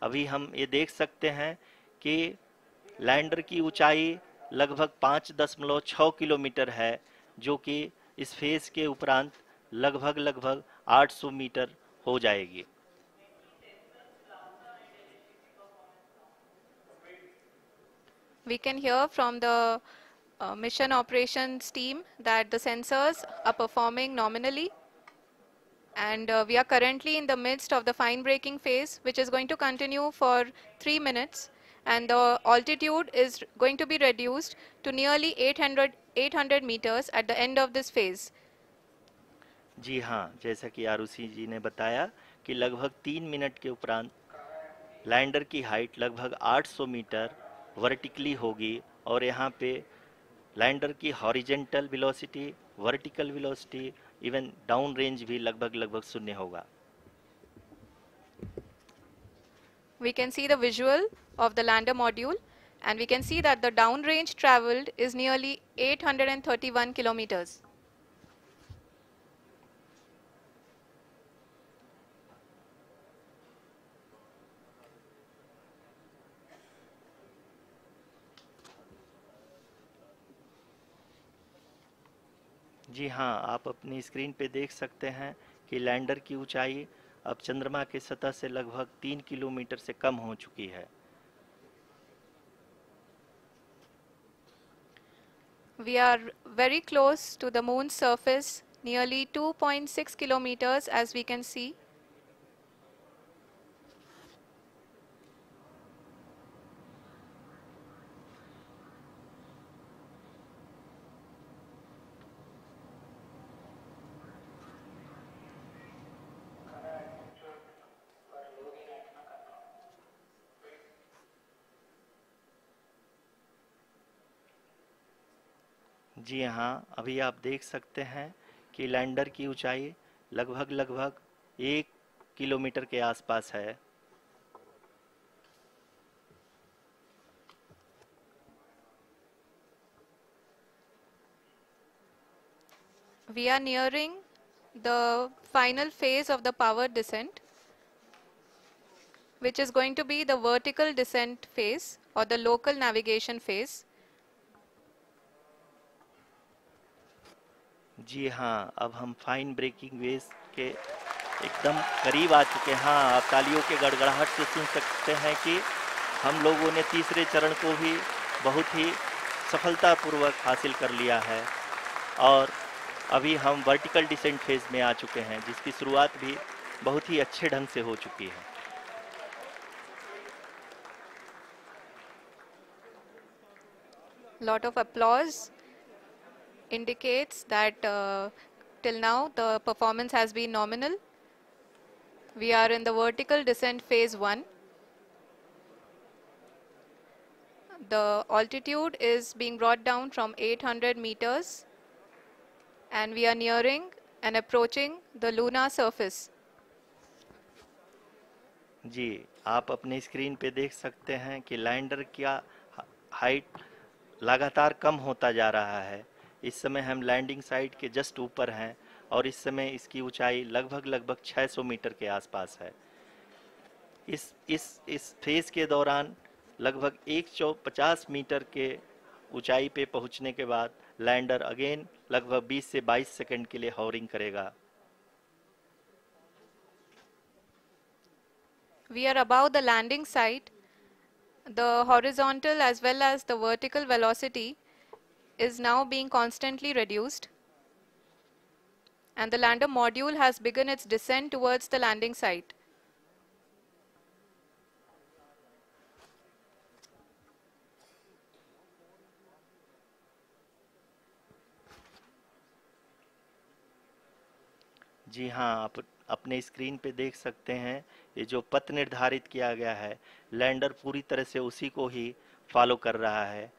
अभी हम ये देख सकते हैं कि लैंडर की ऊंचाई लगभग 5.6 किलोमीटर है, जो कि इस फेज के उपरांत लगभग 800 मीटर हो जाएगी। We can hear from the mission operations team that the sensors are performing nominally, and we are currently in the midst of the fine braking phase, which is going to continue for 3 minutes, and the altitude is going to be reduced to nearly 800 meters at the end of this phase. जी हाँ, जैसा कि आरुषि जी ने बताया कि लगभग 3 minute के उपरांत lander की हाइट लगभग 800 मीटर वर्टिकली होगी और यहाँ पे लैंडर की horizontal velocity, vertical velocity, even down range भी लगभग शून्य होगा। We can see the visual of the lander module and we can see that the down range traveled is nearly 831 kilometers. जी हाँ, आप अपनी स्क्रीन पे देख सकते हैं कि लैंडर की ऊंचाई अब चंद्रमा के सतह से लगभग 3 किलोमीटर से कम हो चुकी है। We are very close to the moon's surface, nearly 2.6 kilometers as we can see. जी हाँ, अभी आप देख सकते हैं कि लैंडर की ऊंचाई लगभग 1 किलोमीटर के आसपास है। We are nearing the final phase of the power descent, which is going to be the vertical descent phase or the local navigation phase. जी हाँ, अब हम फाइन ब्रेकिंग वेव्स के एकदम करीब आ चुके हैं। हाँ, आप तालियों के गड़गड़ाहट से सुन सकते हैं कि हम लोगों ने तीसरे चरण को भी बहुत ही सफलतापूर्वक हासिल कर लिया है और अभी हम वर्टिकल डिसेंट फेज में आ चुके हैं, जिसकी शुरुआत भी बहुत ही अच्छे ढंग से हो चुकी है। Lot of applause indicates that till now the performance has been nominal. We are in the vertical descent phase 1. The altitude is being brought down from 800 meters and we are nearing and approaching the lunar surface. जी, आप अपने screen पे देख सकते हैं कि lander का height लगातार कम होता जा रहा है। इस समय हम लैंडिंग साइट के जस्ट ऊपर हैं और इस समय इसकी ऊंचाई लगभग 600 मीटर के आसपास है। इस फेज के दौरान लगभग 150 मीटर के ऊंचाई पे पहुंचने के बाद लैंडर अगेन लगभग 20 से 22 सेकंड के लिए हॉवरिंग करेगा। We are above the landing site. The horizontal as well as the vertical velocity is now being constantly reduced. And the lander module has begun its descent towards the landing site. जी हाँ, आप अपने screen पे देख सकते हैं ये जो पथ निर्धारित किया गया है, लैंडर पूरी तरह से उसी को ही फॉलो कर रहा है।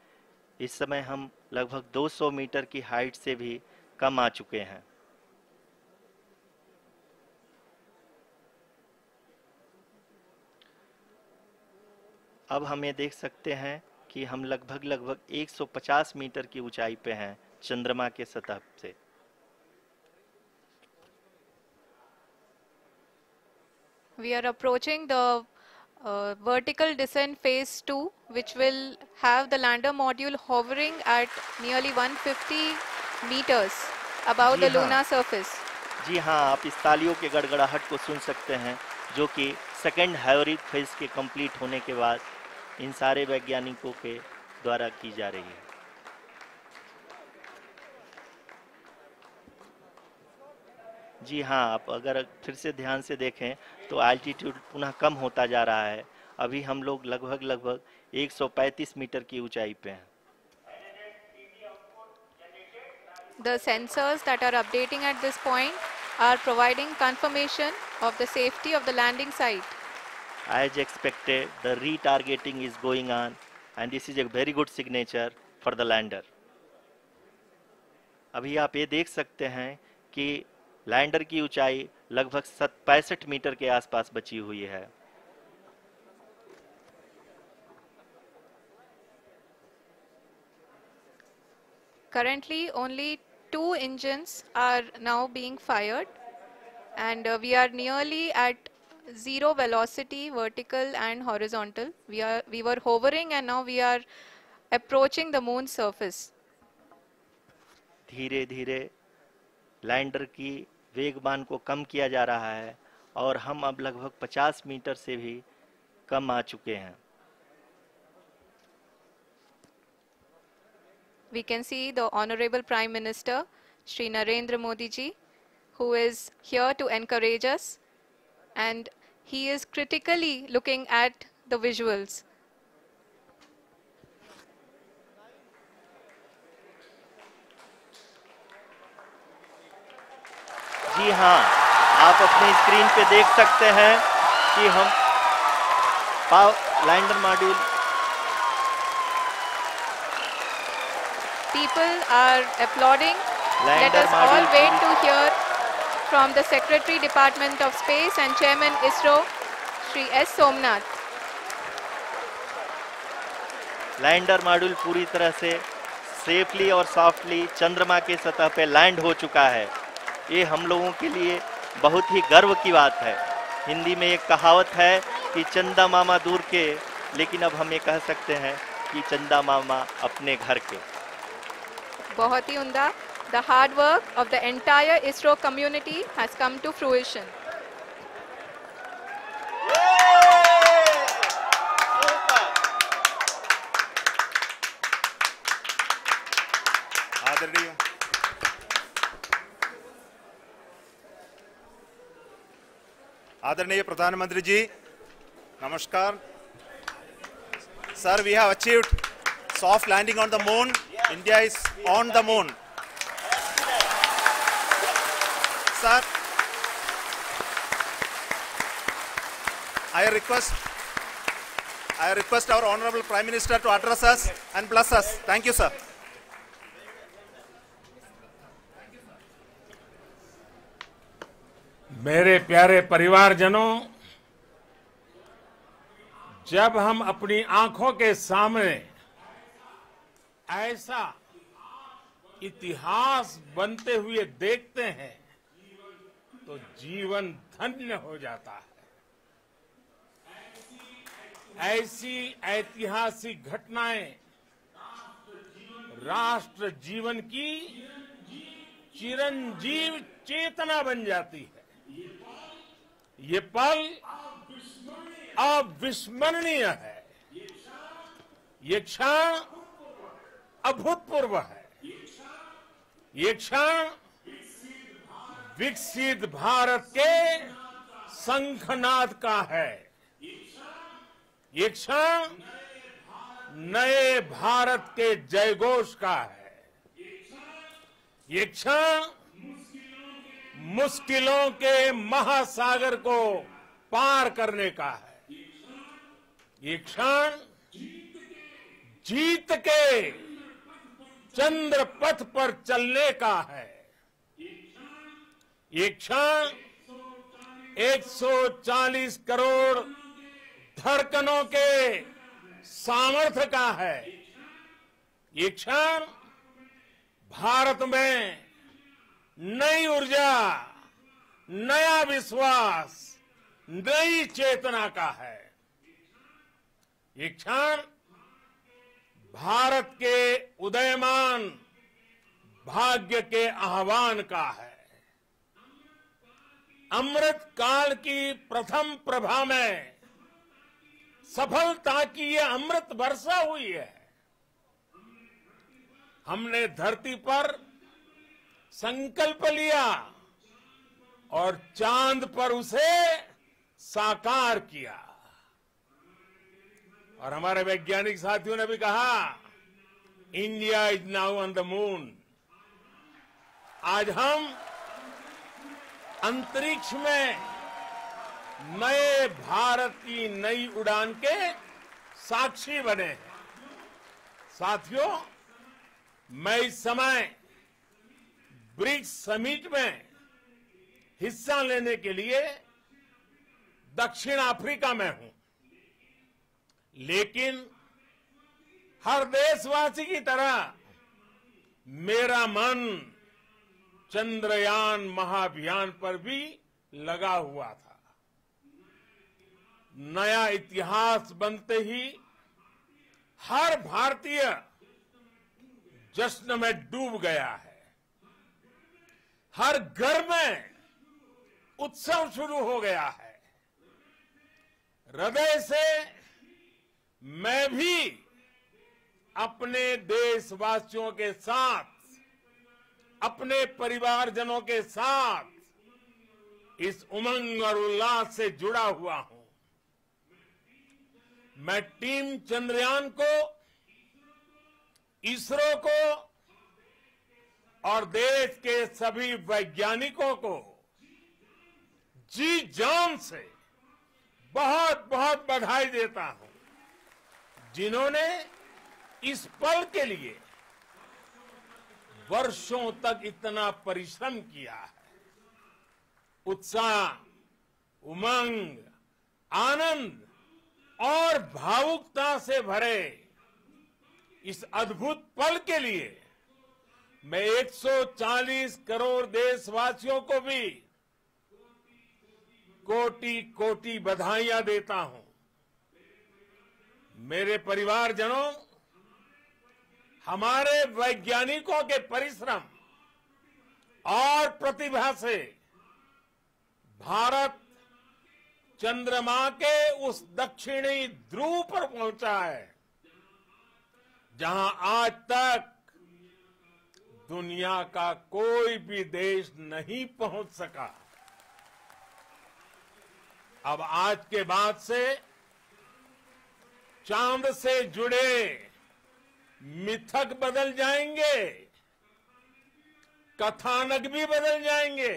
इस समय हम लगभग 200 मीटर की हाइट से भी कम आ चुके हैं। अब हम ये देख सकते हैं कि हम लगभग 150 मीटर की ऊंचाई पे हैं चंद्रमा के सतह से। We are approaching the vertical descent phase 2, which will have the lander module hovering at nearly 150 meters above the lunar surface. जी हाँ, आप इस तालियों के गड़गड़ाहट को सुन सकते हैं, जो कि सेकंड हाइब्रिड फेज के कंप्लीट होने के बाद इन सारे वैज्ञानिकों के द्वारा की जा रही है। जी हाँ, आप अगर फिर से ध्यान से देखें तो एल्टीट्यूड पुनः कम होता जा रहा है। अभी हम लोग लगभग 135 मीटर की ऊंचाई पे हैं। The sensors that are updating at this point are providing confirmation of the safety of the landing site. As expected, the retargeting is going on and this is a very good signature for the lander. अभी आप ये देख सकते हैं कि lander की ऊंचाई लगभग 65 मीटर के आसपास बची हुई है। Currently, only 2 engines are now being fired, and we are nearly at zero velocity, vertical and horizontal. We were hovering, and now we are approaching the moon's surface. धीरे धीरे लैंडर की वेगमान को कम किया जा रहा है और हम अब लगभग 50 मीटर से भी कम आ चुके हैं। We can see the Honorable Prime Minister, Shri Narendra Modi ji, who is here to encourage us, and he is critically looking at the visuals. जी हाँ, आप अपनी स्क्रीन पे देख सकते हैं कि हम lander module people are applauding. Let lander us all module wait to hear from the Secretary Department of Space and Chairman ISRO, Shri S. Somnath. Lander module पूरी तरह से सेफली और सॉफ्टली चंद्रमा के सतह पे लैंड हो चुका है। ये हम लोगों के लिए बहुत ही गर्व की बात है। हिंदी में एक कहावत है कि चंदा मामा दूर के, लेकिन अब हम ये कह सकते हैं कि चंदा मामा अपने घर के। बहुत ही उम्दा। The hard work of the entire ISRO community has come to fruition. आदरणीय आदरणीय प्रधानमंत्री जी, नमस्कार। Sir, we have achieved soft landing on the moon. India is on the moon. Sir, I request our Honorable Prime Minister to address us and bless us. Thank you, sir. मेरे प्यारे परिवारजनों, जब हम अपनी आंखों के सामने ऐसा इतिहास बनते हुए देखते हैं तो जीवन धन्य हो जाता है। ऐसी ऐतिहासिक घटनाएं राष्ट्र जीवन की चिरंजीव चेतना बन जाती है। ये पल अविस्मरणीय है। ये क्षण अभूतपूर्व है। ये क्षण विकसित भारत के शंखनाद का है। ये क्षण नए भारत के जयघोष का है। ये क्षण मुश्किलों के महासागर को पार करने का है। ये क्षण जीत के चंद्र पथ पर चलने का है। ये क्षण 140 करोड़ धड़कनों के सामर्थ्य का है। ये क्षण भारत में नई ऊर्जा, नया विश्वास, नई चेतना का है। ये क्षण भारत के उदयमान भाग्य के आह्वान का है। अमृत काल की प्रथम प्रभा में सफलता की ये अमृत वर्षा हुई है। हमने धरती पर संकल्प लिया और चांद पर उसे साकार किया। और हमारे वैज्ञानिक साथियों ने भी कहा, India is now on the moon. आज हम अंतरिक्ष में नए भारत की नई उड़ान के साक्षी बने हैं। साथियों, मैं इस समय ब्रिक्स समिट में हिस्सा लेने के लिए दक्षिण अफ्रीका में हूं, लेकिन हर देशवासी की तरह मेरा मन चंद्रयान महाअभियान पर भी लगा हुआ था। नया इतिहास बनते ही हर भारतीय जश्न में डूब गया है। हर घर में उत्सव शुरू हो गया है। हृदय से मैं भी अपने देशवासियों के साथ, अपने परिवारजनों के साथ इस उमंग और उल्लास से जुड़ा हुआ हूं। मैं टीम चंद्रयान को, इसरो को और देश के सभी वैज्ञानिकों को जी जान से बहुत बहुत बधाई देता हूं, जिन्होंने इस पल के लिए वर्षों तक इतना परिश्रम किया है। उत्साह, उमंग, आनंद और भावुकता से भरे इस अद्भुत पल के लिए मैं 140 करोड़ देशवासियों को भी कोटि कोटि बधाइयां देता हूं। मेरे परिवारजनों, हमारे वैज्ञानिकों के परिश्रम और प्रतिभा से भारत चंद्रमा के उस दक्षिणी ध्रुव पर पहुंचा है जहां आज तक दुनिया का कोई भी देश नहीं पहुंच सका। अब आज के बाद से चांद से जुड़े मिथक बदल जाएंगे, कथानक भी बदल जाएंगे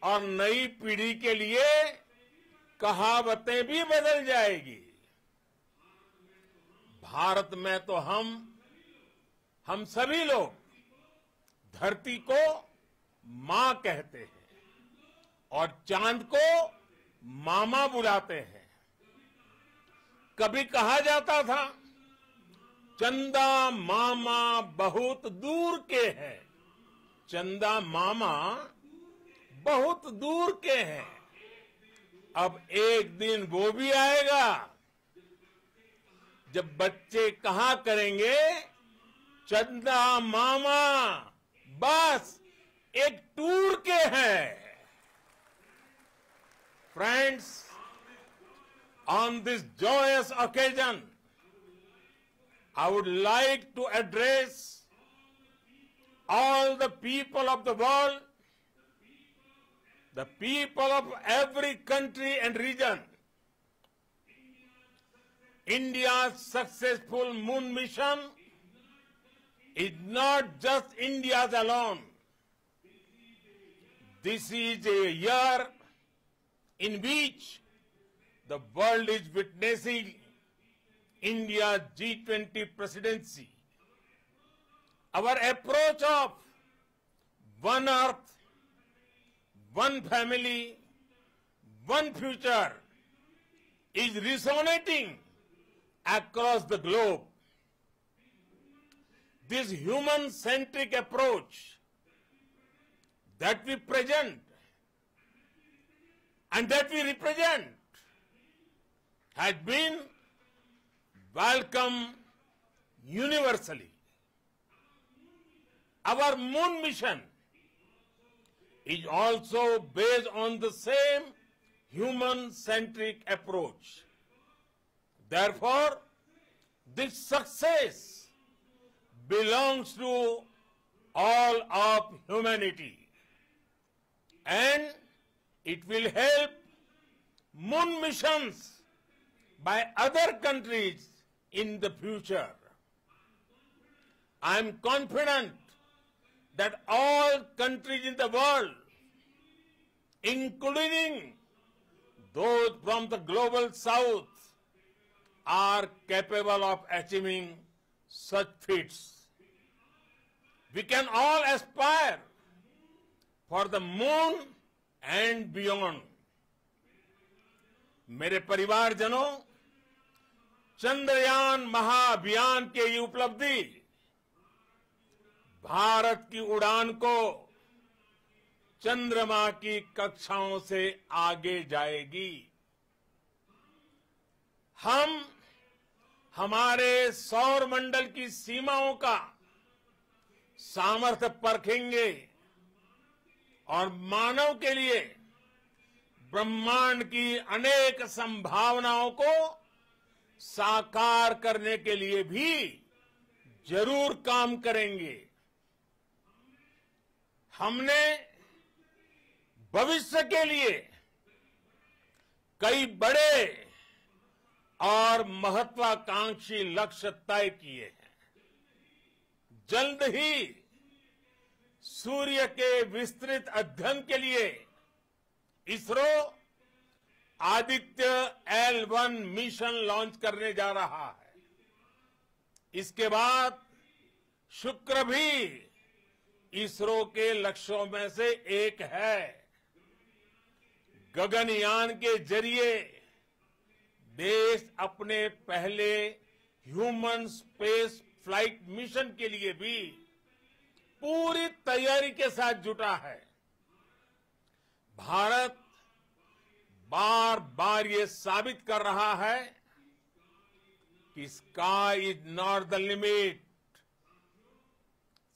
और नई पीढ़ी के लिए कहावतें भी बदल जाएगी। भारत में तो हम सभी लोग धरती को मां कहते हैं और चांद को मामा बुलाते हैं। कभी कहा जाता था चंदा मामा बहुत दूर के हैं। चंदा मामा बहुत दूर के हैं। अब एक दिन वो भी आएगा जब बच्चे कहा करेंगे चंदा मामा बस एक टूर के हैं। Friends, on this joyous occasion, I would like to address all the people of the world, the people of every country and region. India's successful moon mission is not just India's alone. This is a year in which the world is witnessing India's G20 presidency. Our approach of one earth, one family, one future is resonating across the globe. This human-centric approach that we present and that we represent has been welcomed universally. Our moon mission is also based on the same human-centric approach. Therefore, this success belongs to all of humanity, and it will help moon missions by other countries in the future. I am confident that all countries in the world, including those from the global south, are capable of achieving such feats. We can all aspire for the moon and beyond. मेरे परिवारजनों, चंद्रयान महाअभियान की ये उपलब्धि भारत की उड़ान को चंद्रमा की कक्षाओं से आगे जाएगी। हम हमारे सौर मंडल की सीमाओं का सामर्थ्य परखेंगे और मानव के लिए ब्रह्मांड की अनेक संभावनाओं को साकार करने के लिए भी जरूर काम करेंगे। हमने भविष्य के लिए कई बड़े और महत्वाकांक्षी लक्ष्य तय किए हैं। जल्द ही सूर्य के विस्तृत अध्ययन के लिए ISRO Aditya L1 mission launch करने जा रहा है। इसके बाद शुक्र भी इसरो के लक्ष्यों में से एक है। गगनयान के जरिए देश अपने पहले ह्यूमन स्पेस फ्लाइट मिशन के लिए भी पूरी तैयारी के साथ जुटा है। भारत बार बार ये साबित कर रहा है कि sky is not the limit.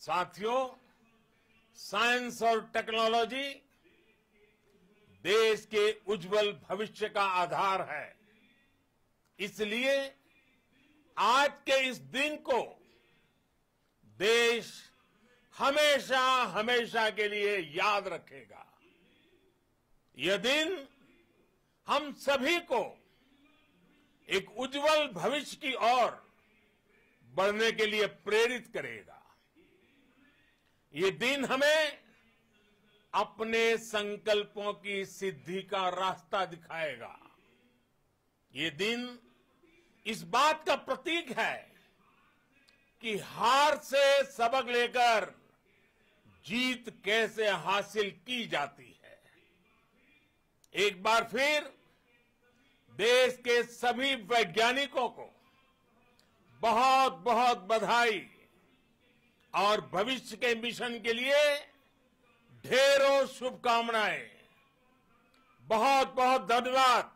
साथियों, साइंस और टेक्नोलॉजी देश के उज्जवल भविष्य का आधार है। इसलिए आज के इस दिन को देश हमेशा हमेशा के लिए याद रखेगा। यह दिन हम सभी को एक उज्जवल भविष्य की ओर बढ़ने के लिए प्रेरित करेगा। ये दिन हमें अपने संकल्पों की सिद्धि का रास्ता दिखाएगा। ये दिन इस बात का प्रतीक है कि हार से सबक लेकर जीत कैसे हासिल की जाती है। एक बार फिर देश के सभी वैज्ञानिकों को बहुत बहुत बधाई और भविष्य के मिशन के लिए ढेरों शुभकामनाएं। बहुत बहुत धन्यवाद।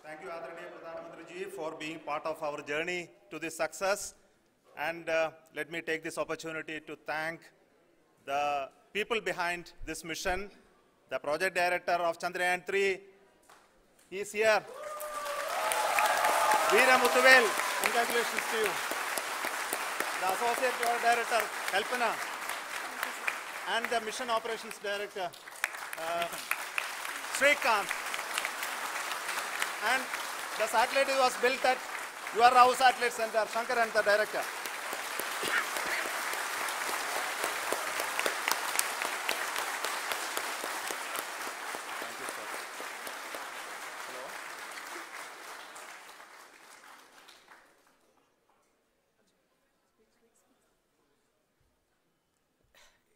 Thank you, Adaraniya Pradhan Mantri ji, for being part of our journey to this success. And let me take this opportunity to thank the people behind this mission. The project director of Chandrayaan-3, he is here. Veera Muthuvel, congratulations to you. The associate project director, Kalpana, and the mission operations director, Srikanth. And the satellite was built at your Rao Satellite Center, Shankar and the director. Thank you, sir. Hello.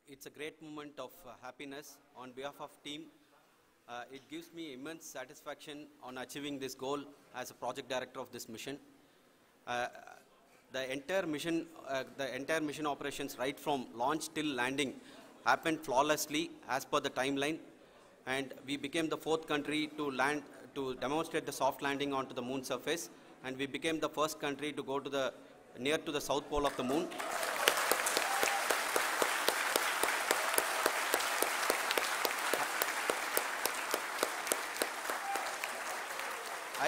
It's a great moment of happiness on behalf of team. It gives me immense satisfaction on achieving this goal as a project director of this mission. The entire mission operations right from launch till landing happened flawlessly as per the timeline, and we became the 4th country to demonstrate the soft landing onto the moon surface, and we became the first country to go to near to the south pole of the moon.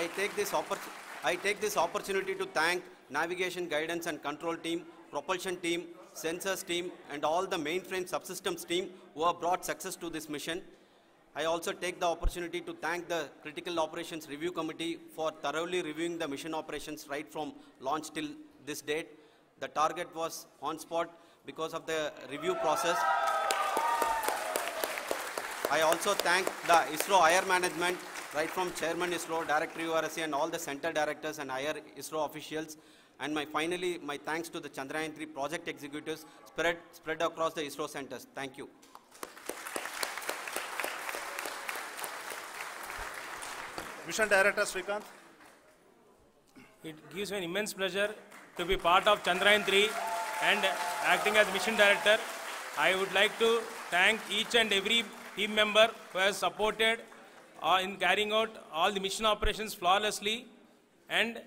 I take this opportunity to thank navigation, guidance and control team, propulsion team, sensors team and all the mainframe subsystems team who have brought success to this mission. I also take the opportunity to thank the Critical Operations Review Committee for thoroughly reviewing the mission operations right from launch till this date. The target was on spot because of the review process. I also thank the ISRO higher management, right from Chairman ISRO, Director URSC, and all the center directors and higher ISRO officials. And finally, my thanks to the Chandrayaan-3 project executives spread across the ISRO centers. Thank you. Mission Director Srikanth. It gives me an immense pleasure to be part of Chandrayaan-3 and acting as Mission Director. I would like to thank each and every team member who has supported in carrying out all the mission operations flawlessly, and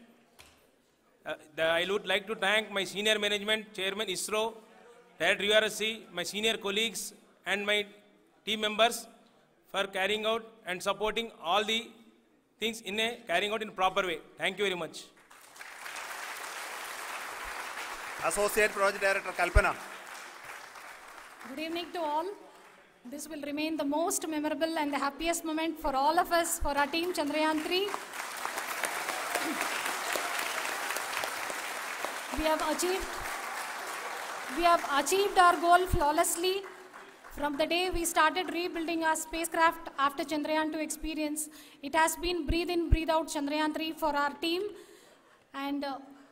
I would like to thank my senior management, Chairman ISRO, Director URSC, my senior colleagues and my team members for carrying out and supporting all the things carrying out in a proper way. Thank you very much. Associate Project Director Kalpana. Good evening to all. This will remain the most memorable and the happiest moment for all of us, for our team Chandrayaan 3. We have achieved our goal flawlessly. From the day we started rebuilding our spacecraft after Chandrayaan 2 experience, it has been breathe in, breathe out Chandrayaan 3 for our team. And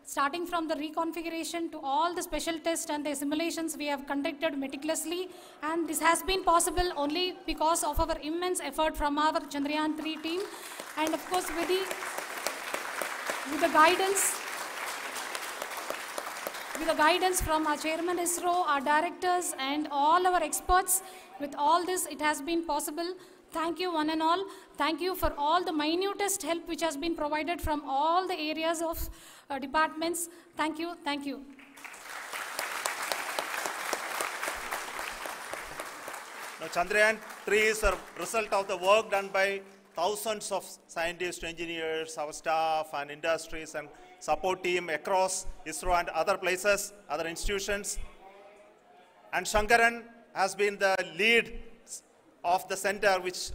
starting from the reconfiguration to all the special tests and the simulations we have conducted meticulously, and this has been possible only because of our immense effort from our Chandrayaan 3 team, and of course with the guidance from our chairman ISRO, our directors and all our experts. With all this, it has been possible. Thank you one and all. Thank you for all the minutest help which has been provided from all the areas of departments. Thank you. Thank you. Now, Chandrayaan 3 is a result of the work done by thousands of scientists, engineers, our staff and industries and support team across ISRO and other places, other institutions. And Shankaran has been the lead of the center which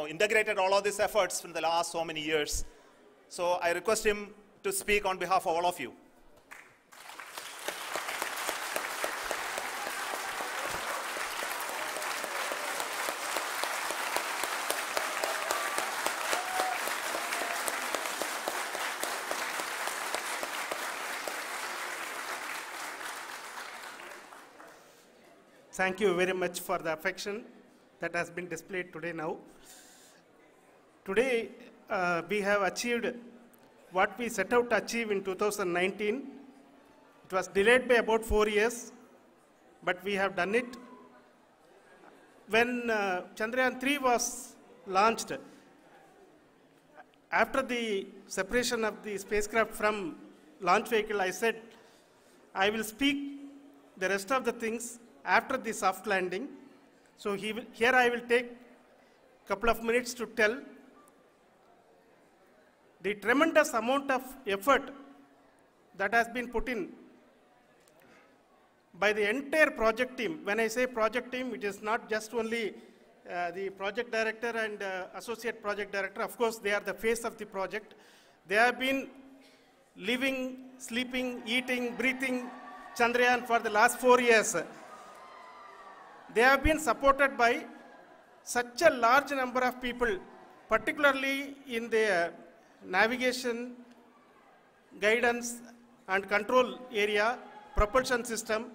integrated all of these efforts in the last so many years. So I request him to speak on behalf of all of you. Thank you very much for the affection that has been displayed today now. Today, we have achieved what we set out to achieve in 2019. It was delayed by about 4 years, but we have done it. When Chandrayaan 3 was launched, after the separation of the spacecraft from launch vehicle, I said, I will speak the rest of the things after the soft landing. So here I will take a couple of minutes to tell the tremendous amount of effort that has been put in by the entire project team. When I say project team, it is not just only the project director and associate project director. Of course, they are the face of the project. They have been living, sleeping, eating, breathing Chandrayaan for the last 4 years. They have been supported by such a large number of people, particularly in the navigation, guidance and control area, propulsion system.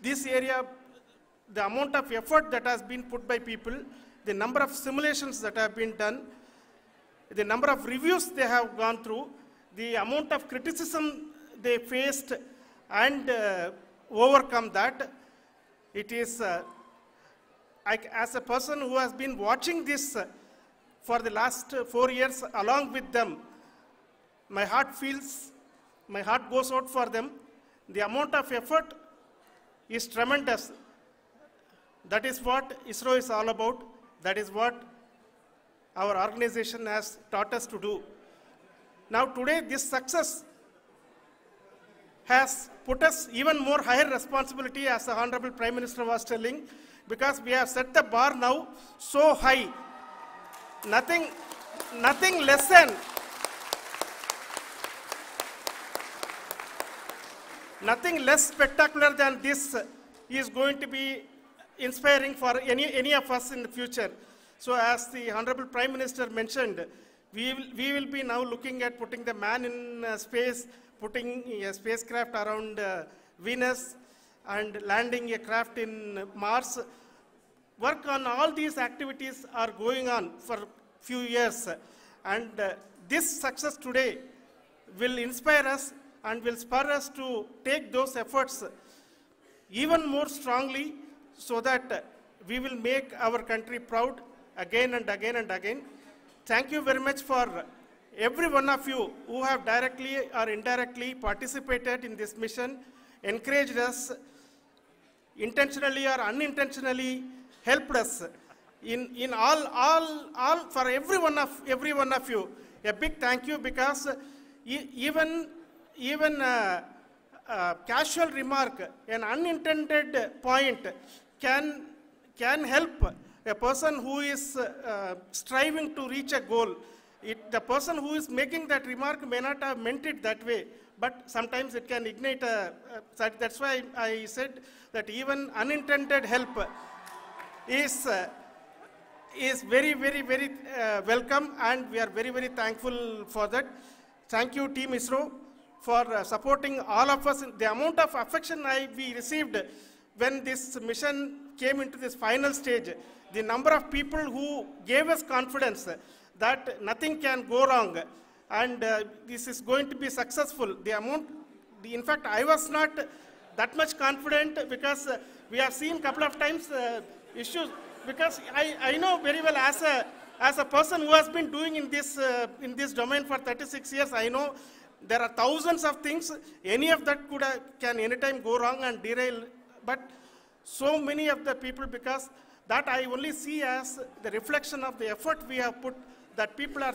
This area, the amount of effort that has been put by people, the number of simulations that have been done, the number of reviews they have gone through, the amount of criticism they faced and overcome that. It is, as a person who has been watching this for the last 4 years along with them, my heart goes out for them. The amount of effort is tremendous. That is what ISRO is all about. That is what our organization has taught us to do. Now today, this success has put us even more higher responsibility, as the Honorable Prime Minister was telling, because we have set the bar now so high. Nothing less spectacular than this is going to be inspiring for any of us in the future. So as the Honorable Prime Minister mentioned, we will be now looking at putting the man in space, putting a spacecraft around Venus and landing a craft in Mars. Work on all these activities are going on for a few years. And this success today will inspire us and will spur us to take those efforts even more strongly so that we will make our country proud again and again and again. Thank you very much for every one of you who have directly or indirectly participated in this mission, encouraged us, intentionally or unintentionally helped us in all for every one of you. A big thank you, because even casual remark, an unintended point can help a person who is striving to reach a goal. The person who is making that remark may not have meant it that way, but sometimes it can ignite that's why I said that even unintended help is very, very, very welcome, and we are very, very thankful for that. Thank you, Team ISRO, for supporting all of us. The amount of affection we received when this mission came into this final stage, the number of people who gave us confidence that nothing can go wrong and this is going to be successful. In fact, I was not that much confident because we have seen a couple of times issues, because I know very well as a person who has been doing in this domain for 36 years, I know there are thousands of things. Any of that can anytime go wrong and derail. But so many of the people, because that I only see as the reflection of the effort we have put, that people are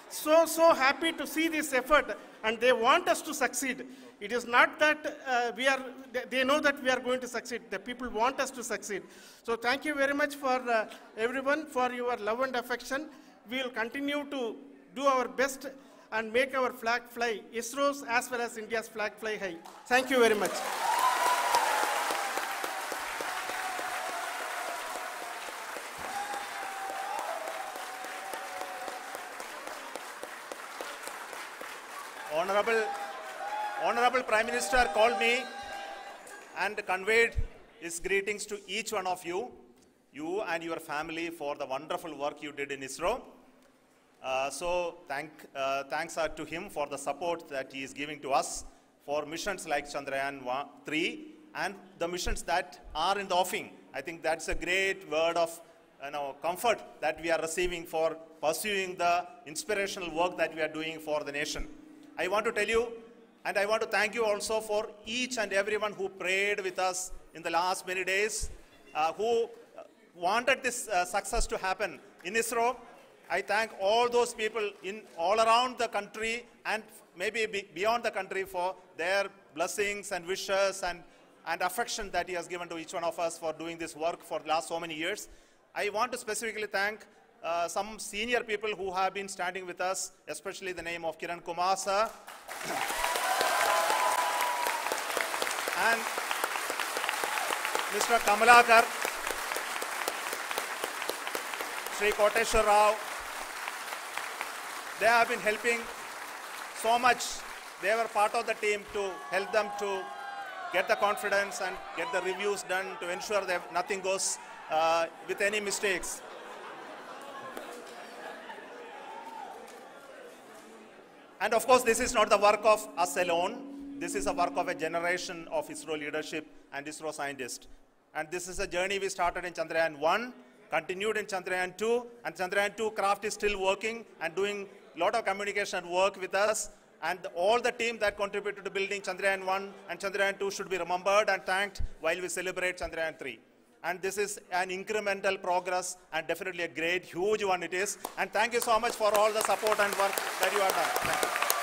so happy to see this effort and they want us to succeed. It is not that they know that we are going to succeed. The people want us to succeed. So thank you very much for everyone for your love and affection. We will continue to do our best and make our flag fly, ISRO's as well as India's flag fly high. Thank you very much. Honorable Prime Minister called me and conveyed his greetings to each one of you and your family for the wonderful work you did in ISRO. So thanks are to him for the support that he is giving to us for missions like Chandrayaan 3 and the missions that are in the offing. I think that's a great word of comfort that we are receiving for pursuing the inspirational work that we are doing for the nation. I want to tell you, and I want to thank you also for each and everyone who prayed with us in the last many days, who wanted this success to happen in ISRO. I thank all those people all around the country and maybe beyond the country for their blessings and wishes and affection that he has given to each one of us for doing this work for the last so many years. I want to specifically thank some senior people who have been standing with us, especially the name of Kiran Kumar sir and Mr. Kamalakar, Sri Koteshwar Rao. They have been helping so much. They were part of the team to help them to get the confidence and get the reviews done to ensure that nothing goes with any mistakes. And of course, this is not the work of us alone. This is a work of a generation of ISRO leadership and ISRO scientists. And this is a journey we started in Chandrayaan 1, continued in Chandrayaan 2, and Chandrayaan 2 craft is still working and doing a lot of communication work with us. And all the team that contributed to building Chandrayaan 1 and Chandrayaan 2 should be remembered and thanked while we celebrate Chandrayaan 3. And this is an incremental progress and definitely a great, huge one it is. And thank you so much for all the support and work that you have done. Thank you.